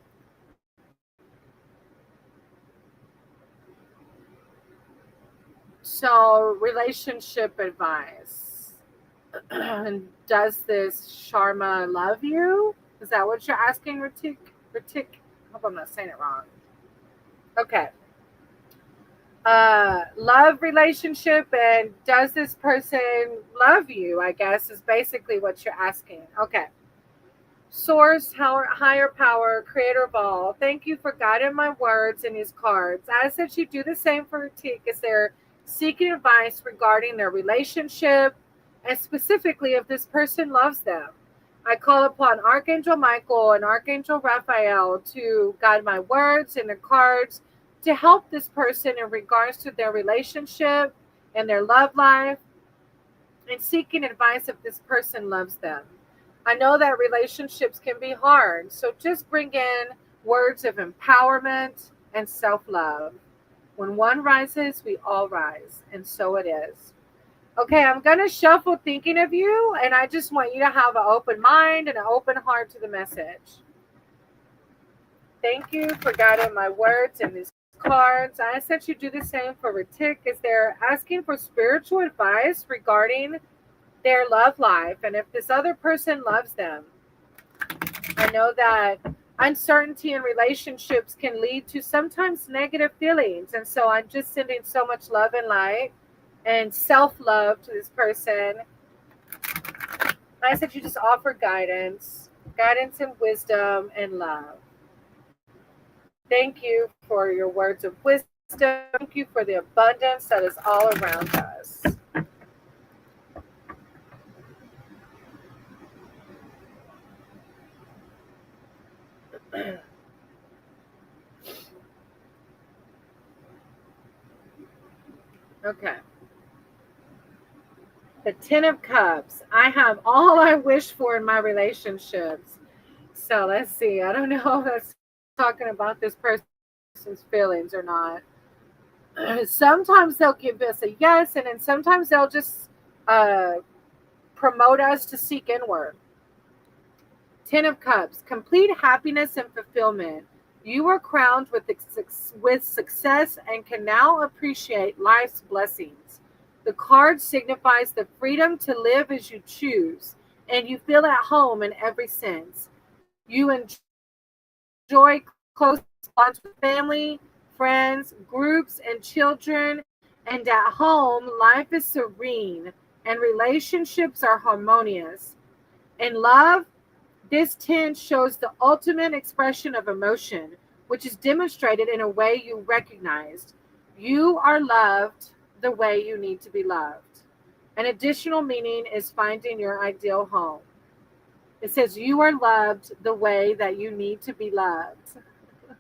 So, relationship advice. Does this Sharma love you? Is that what you're asking, Ratik? Ratik? I hope I'm not saying it wrong. Okay. Love relationship and does this person love you? I guess is basically what you're asking. Okay. Source, higher power, creator of all. Thank you for guiding my words in these cards. I said you do the same for Ratik as they're seeking advice regarding their relationship and specifically if this person loves them. I call upon Archangel Michael and Archangel Raphael to guide my words and the cards to help this person in regards to their relationship and their love life and seeking advice if this person loves them. I know that relationships can be hard, so just bring in words of empowerment and self-love. When one rises, we all rise, and so it is. Okay, I'm going to shuffle thinking of you, and I just want you to have an open mind and an open heart to the message. Thank you for guiding my words in these cards. I ask that you do the same for Ritik, as they're asking for spiritual advice regarding their love life and if this other person loves them. I know that uncertainty in relationships can lead to sometimes negative feelings. And so I'm just sending so much love and light and self love to this person. I ask that you just offer guidance and wisdom and love. Thank you for your words of wisdom. Thank you for the abundance that is all around us. Okay. The Ten of Cups. I have all I wish for in my relationships. So let's see. I don't know if that's talking about this person's feelings or not. Sometimes they'll give us a yes, and then sometimes they'll just uh, promote us to seek inward. Ten of Cups, complete happiness and fulfillment. You are crowned with success and can now appreciate life's blessings. The card signifies the freedom to live as you choose, and you feel at home in every sense. You enjoy close bonds with family, friends, groups, and children, and at home, life is serene and relationships are harmonious. In love, this 10 shows the ultimate expression of emotion, which is demonstrated in a way you recognized. You are loved the way you need to be loved. An additional meaning is finding your ideal home. It says you are loved the way that you need to be loved.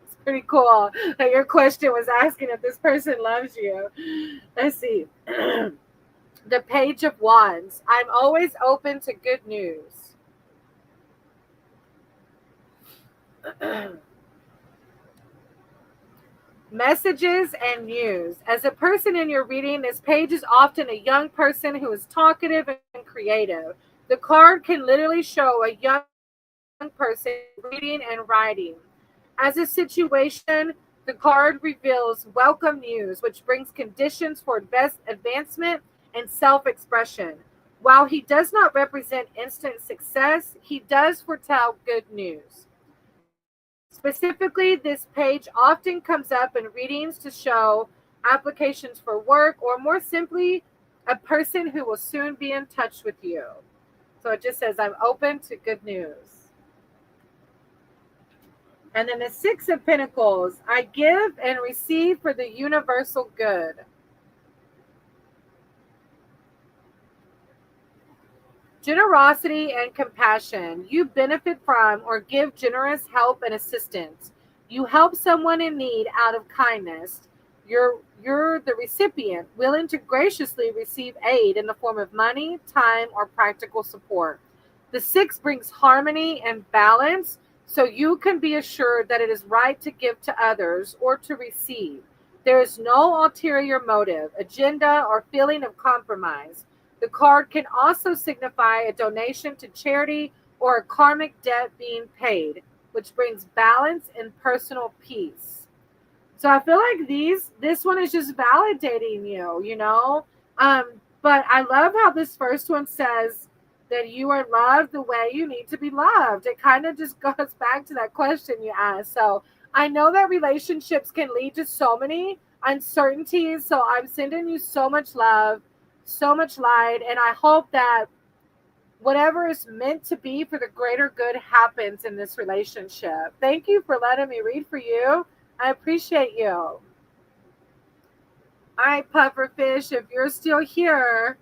It's pretty cool that your question was asking if this person loves you. Let's see. The Page of Wands. I'm always open to good news. Messages and news. As a person in your reading, this page is often a young person who is talkative and creative. The card can literally show a young person reading and writing. As a situation, the card reveals welcome news, which brings conditions for best advancement and self-expression. While he does not represent instant success, he does foretell good news. Specifically, this page often comes up in readings to show applications for work, or more simply, a person who will soon be in touch with you. So it just says, I'm open to good news. And then the Six of Pentacles. I give and receive for the universal good. Generosity and compassion. You benefit from or give generous help and assistance. You help someone in need out of kindness. You're the recipient, willing to graciously receive aid in the form of money, time, or practical support. The six brings harmony and balance, so you can be assured that it is right to give to others or to receive. There is no ulterior motive, agenda, or feeling of compromise. The card can also signify a donation to charity or a karmic debt being paid, which brings balance and personal peace. So I feel like this one is just validating you, you know? But I love how this first one says that you are loved the way you need to be loved. It kind of just goes back to that question you asked. So I know that relationships can lead to so many uncertainties. So I'm sending you so much love, so much light, and I hope that whatever is meant to be for the greater good happens in this relationship. Thank you for letting me read for you. I appreciate you. All right, Pufferfish, if you're still here,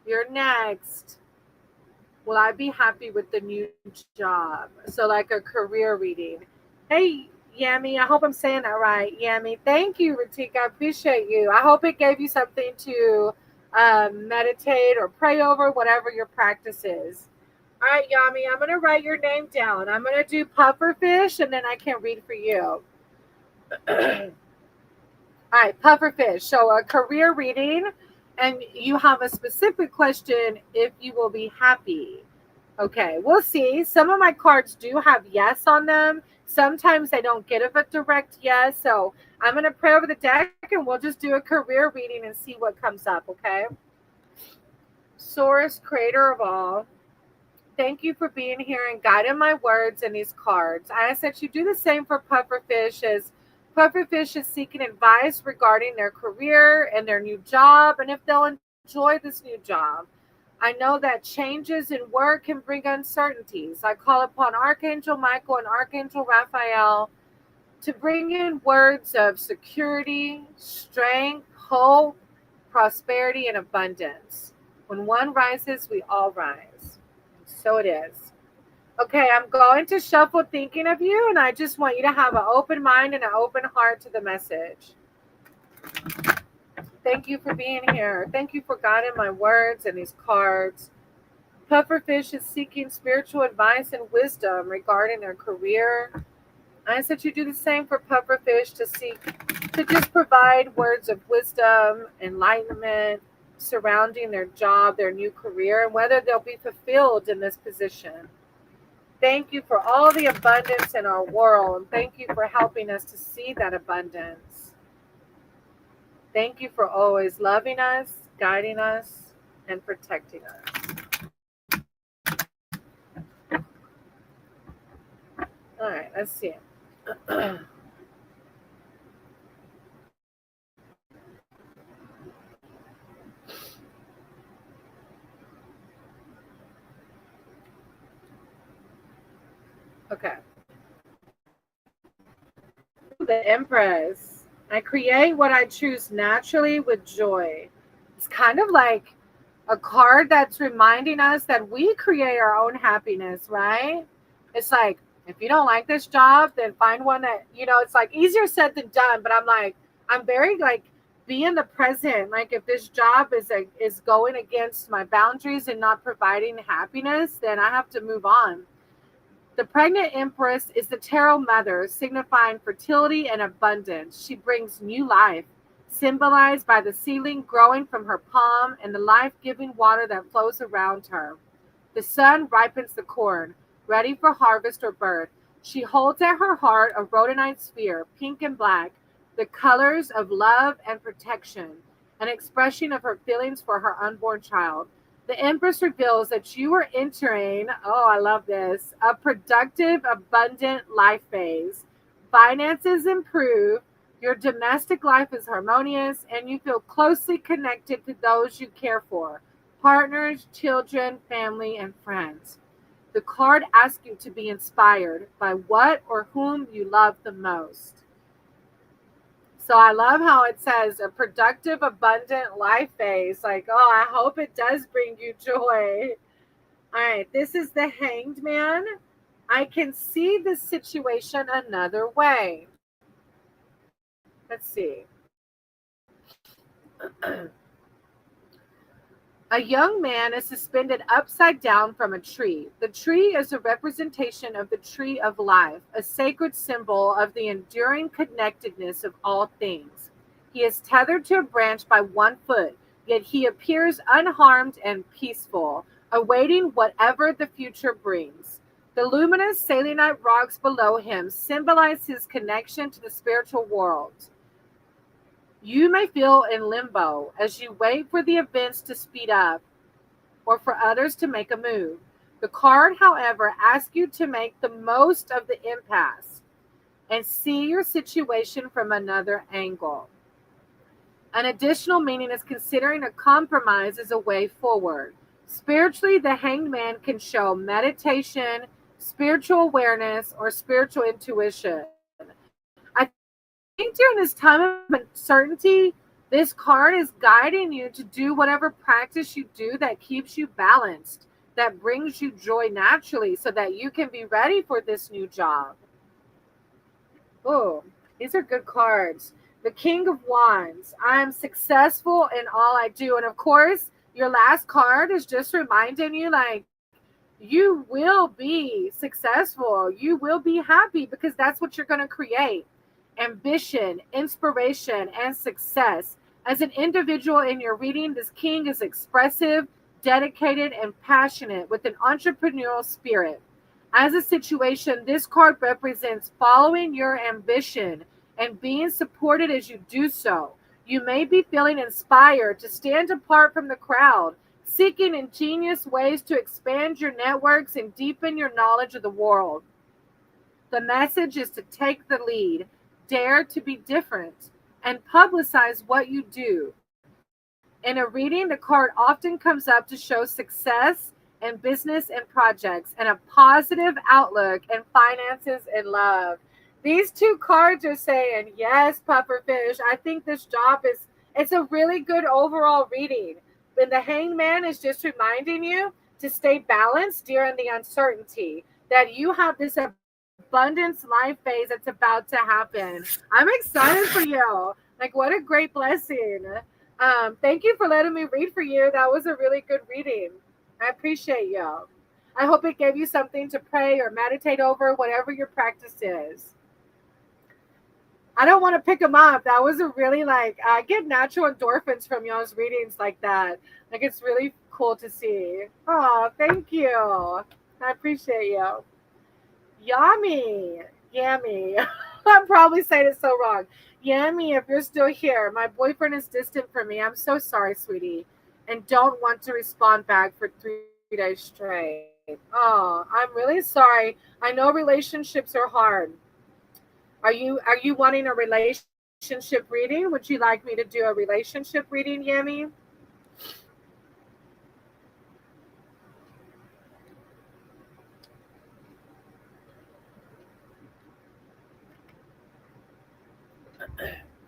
you're next. Will I be happy with the new job? So like a career reading. Hey, Yami, I hope I'm saying that right. Yami, thank you, Ratika. I appreciate you. I hope it gave you something to meditate or pray over, whatever your practice is. All right, Yami, I'm going to write your name down. I'm going to do Pufferfish, and then I can read for you. All right, Pufferfish. So a career reading, and you have a specific question if you will be happy. Okay, we'll see. Some of my cards do have yes on them, Sometimes they don't get a direct yes. So I'm going to pray over the deck and we'll just do a career reading and see what comes up, okay? Source, creator of all, thank you for being here and guiding my words in these cards. I ask that you do the same for pufferfish, as pufferfish is seeking advice regarding their career and their new job and if they'll enjoy this new job. I know that changes in work can bring uncertainties. I call upon Archangel Michael and Archangel Raphael to bring in words of security, strength, hope, prosperity, and abundance. When one rises, we all rise. So it is. Okay, I'm going to shuffle thinking of you, and I just want you to have an open mind and an open heart to the message. Thank you for being here. Thank you for guiding my words and these cards. Pufferfish is seeking spiritual advice and wisdom regarding their career. I ask that you do the same for pufferfish to just provide words of wisdom, enlightenment surrounding their job, their new career, and whether they'll be fulfilled in this position. Thank you for all the abundance in our world. Thank you for helping us to see that abundance. Thank you for always loving us, guiding us, and protecting us. All right, let's see. Okay. The Empress. I create what I choose naturally with joy. It's kind of like a card that's reminding us that we create our own happiness, right? It's like, if you don't like this job, then find one that, it's like easier said than done. But I'm very like, be in the present. Like if this job is going against my boundaries and not providing happiness, then I have to move on. The pregnant empress is the tarot mother, signifying fertility and abundance. She brings new life, symbolized by the seedling growing from her palm and the life-giving water that flows around her. The sun ripens the corn, ready for harvest or birth. She holds at her heart a rhodonite sphere, pink and black, the colors of love and protection, an expression of her feelings for her unborn child. The Empress reveals that you are entering, oh, I love this, a productive, abundant life phase. Finances improve, your domestic life is harmonious, and you feel closely connected to those you care for, partners, children, family, and friends. The card asks you to be inspired by what or whom you love the most. So I love how it says a productive, abundant life phase. Like, oh, I hope it does bring you joy. All right, this is the Hanged Man. I can see the situation another way. Let's see. A young man is suspended upside down from a tree. The tree is a representation of the tree of life, a sacred symbol of the enduring connectedness of all things. He is tethered to a branch by one foot, yet he appears unharmed and peaceful, awaiting whatever the future brings. The luminous selenite rocks below him symbolize his connection to the spiritual world. You may feel in limbo as you wait for the events to speed up or for others to make a move. The card, however, asks you to make the most of the impasse and see your situation from another angle. An additional meaning is considering a compromise as a way forward. Spiritually, the Hanged Man can show meditation, spiritual awareness, or spiritual intuition. I think during this time of uncertainty, this card is guiding you to do whatever practice you do that keeps you balanced, that brings you joy naturally, so that you can be ready for this new job. Oh, these are good cards. The King of Wands. I am successful in all I do. And of course, your last card is just reminding you, like, you will be successful. You will be happy because that's what you're going to create. Ambition, inspiration, and success. As an individual in your reading, this king is expressive, dedicated, and passionate with an entrepreneurial spirit. As a situation, this card represents following your ambition and being supported as you do so. You may be feeling inspired to stand apart from the crowd, seeking ingenious ways to expand your networks and deepen your knowledge of the world. The message is to take the lead, dare to be different, and publicize what you do. In a reading, the card often comes up to show success in business and projects and a positive outlook in finances and love. These two cards are saying, yes, pufferfish, I think this job is, it's a really good overall reading. And the hangman is just reminding you to stay balanced during the uncertainty, that you have this abundance life phase that's about to happen. I'm excited for you. Like, what a great blessing. Thank you for letting me read for you. That was a really good reading. I appreciate you. I hope it gave you something to pray or meditate over, whatever your practice is. I don't want to pick them up. That was a really like, I get natural endorphins from y'all's readings like that. Like, it's really cool to see. Oh, thank you. I appreciate you. Yummy. Yummy. I'm probably saying it so wrong. Yummy, if you're still here. My boyfriend is distant from me. I'm so sorry, sweetie. And don't want to respond back for 3 days straight. Oh, I'm really sorry. I know relationships are hard. Are you wanting a relationship reading? Would you like me to do a relationship reading, Yummy?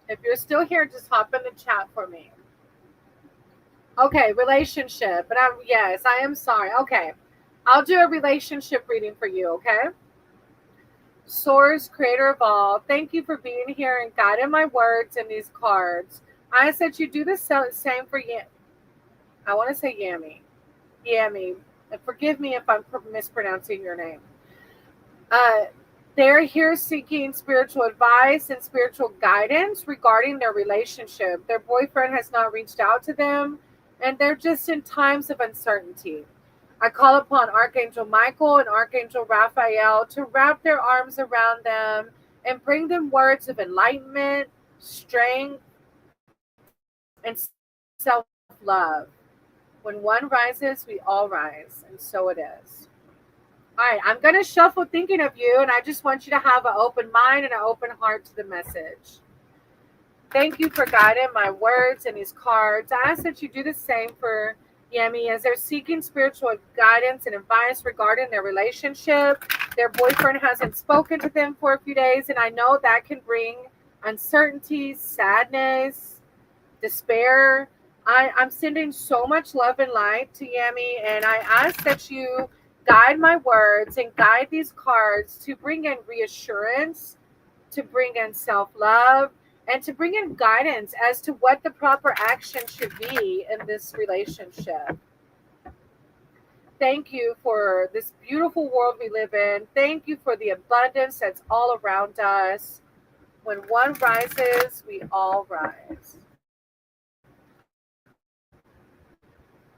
If you're still here, just hop in the chat for me. Okay, relationship. But I'm, yes, I am sorry. Okay. I'll do a relationship reading for you, okay? Source, creator of all, thank you for being here and guiding my words in these cards. I said you do the same for Yam. I want to say Yammy. Yammy. And forgive me if I'm mispronouncing your name. Uh, they're here seeking spiritual advice and spiritual guidance regarding their relationship. Their boyfriend has not reached out to them, and they're just in times of uncertainty. I call upon Archangel Michael and Archangel Raphael to wrap their arms around them and bring them words of enlightenment, strength, and self love. When one rises, we all rise, and so it is. All right, I'm going to shuffle thinking of you, and I just want you to have an open mind and an open heart to the message. Thank you for guiding my words and these cards. I ask that you do the same for Yemi as they're seeking spiritual guidance and advice regarding their relationship. Their boyfriend hasn't spoken to them for a few days, and I know that can bring uncertainty, sadness, despair. I'm sending so much love and light to Yami, and I ask that you guide my words and guide these cards to bring in reassurance, to bring in self-love, and to bring in guidance as to what the proper action should be in this relationship. Thank you for this beautiful world we live in. Thank you for the abundance that's all around us. When one rises, we all rise.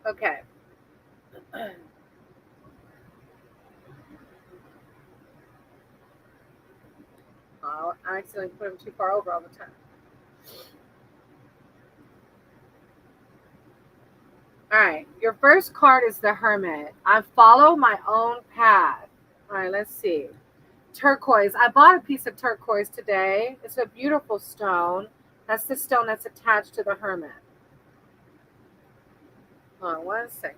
Okay. Oh, I accidentally put them too far over all the time. All right. Your first card is the Hermit. I follow my own path. All right, let's see. Turquoise. I bought a piece of turquoise today. It's a beautiful stone. That's the stone that's attached to the Hermit. Hold on 1 second.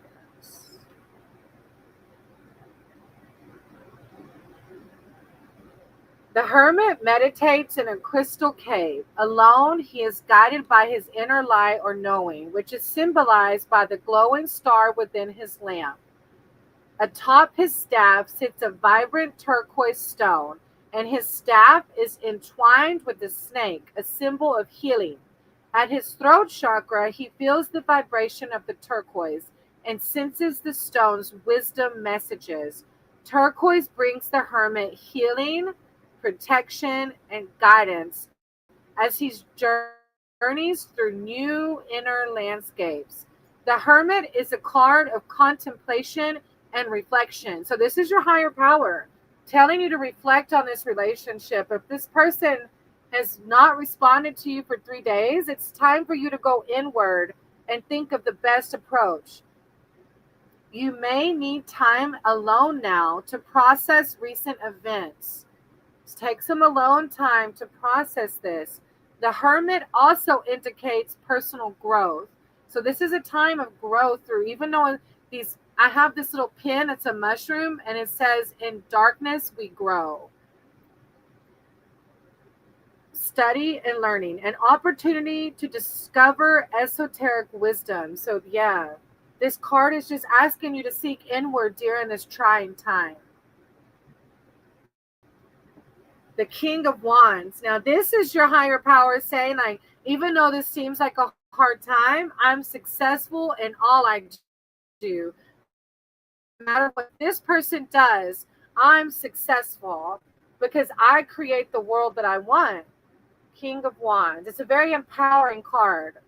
The hermit meditates in a crystal cave. Alone, he is guided by his inner light or knowing, which is symbolized by the glowing star within his lamp. Atop his staff sits a vibrant turquoise stone, and his staff is entwined with a snake, a symbol of healing. At his throat chakra, he feels the vibration of the turquoise and senses the stone's wisdom messages. Turquoise brings the hermit healing, protection, and guidance as he journeys through new inner landscapes. The Hermit is a card of contemplation and reflection. So this is your higher power telling you to reflect on this relationship. If this person has not responded to you for 3 days, it's time for you to go inward and think of the best approach. You may need time alone now to process recent events. Take some alone time to process this. The hermit also indicates personal growth. So this is a time of growth through, even though I have this little pin, it's a mushroom, and it says, in darkness we grow. Study and learning, an opportunity to discover esoteric wisdom. So yeah, this card is just asking you to seek inward during this trying time. The King of Wands. Now, this is your higher power saying, like, even though this seems like a hard time, I'm successful in all I do. No matter what this person does, I'm successful because I create the world that I want. King of Wands. It's a very empowering card.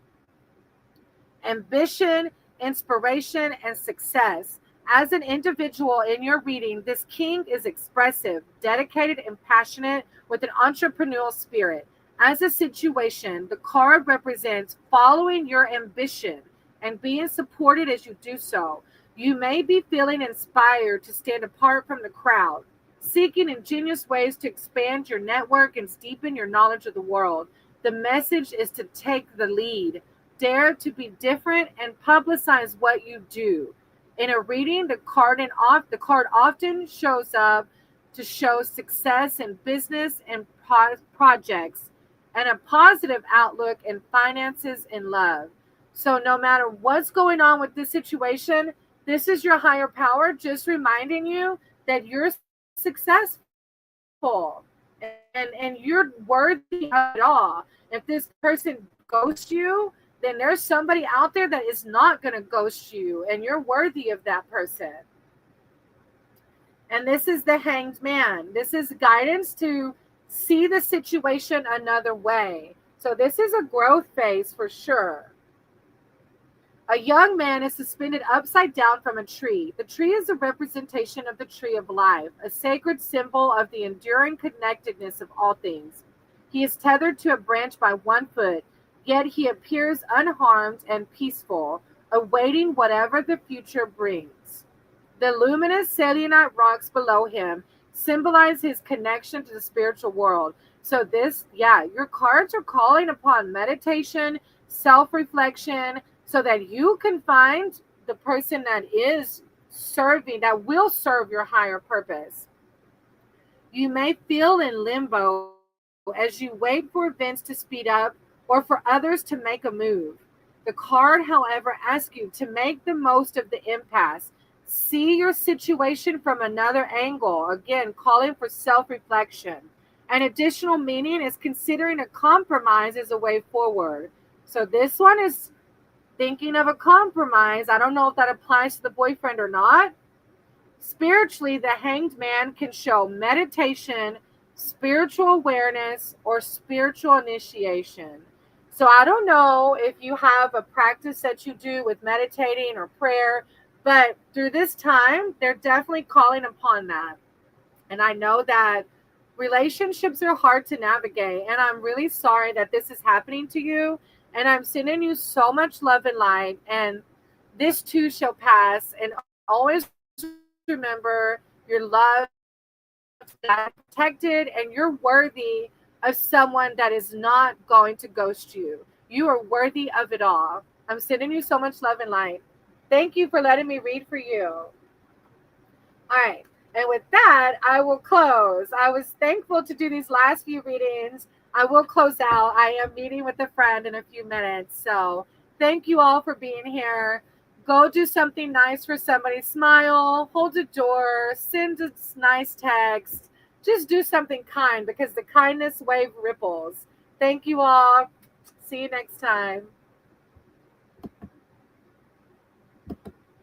Ambition, inspiration, and success. As an individual in your reading, this king is expressive, dedicated, and passionate with an entrepreneurial spirit. As a situation, the card represents following your ambition and being supported as you do so. You may be feeling inspired to stand apart from the crowd, seeking ingenious ways to expand your network and deepen your knowledge of the world. The message is to take the lead, dare to be different, and publicize what you do. In a reading, the card often shows up to show success in business and projects, and a positive outlook in finances and love. So no matter what's going on with this situation, this is your higher power just reminding you that you're successful and you're worthy of it all. If this person ghosts you, then there's somebody out there that is not going to ghost you, and you're worthy of that person. And this is the Hanged Man. This is guidance to see the situation another way. So this is a growth phase for sure. A young man is suspended upside down from a tree. The tree is a representation of the tree of life, a sacred symbol of the enduring connectedness of all things. He is tethered to a branch by one foot, yet he appears unharmed and peaceful, awaiting whatever the future brings. The luminous selenite rocks below him symbolize his connection to the spiritual world. So your cards are calling upon meditation, self-reflection, so that you can find the person that will serve your higher purpose. You may feel in limbo as you wait for events to speed up or for others to make a move. The card, however, asks you to make the most of the impasse. See your situation from another angle, again, calling for self-reflection. An additional meaning is considering a compromise as a way forward. So this one is thinking of a compromise. I don't know if that applies to the boyfriend or not. Spiritually, the Hanged Man can show meditation, spiritual awareness, or spiritual initiation. So I don't know if you have a practice that you do with meditating or prayer, but through this time, they're definitely calling upon that. And I know that relationships are hard to navigate, and I'm really sorry that this is happening to you. And I'm sending you so much love and light, and this too shall pass. And always remember, you're loved, protected, and you're worthy of someone that is not going to ghost you. You are worthy of it all. I'm sending you so much love and light. Thank you for letting me read for you. All right. And with that, I will close. I was thankful to do these last few readings. I will close out. I am meeting with a friend in a few minutes. So thank you all for being here. Go do something nice for somebody. Smile, hold a door, send a nice text. Just do something kind, because the kindness wave ripples. Thank you all. See you next time.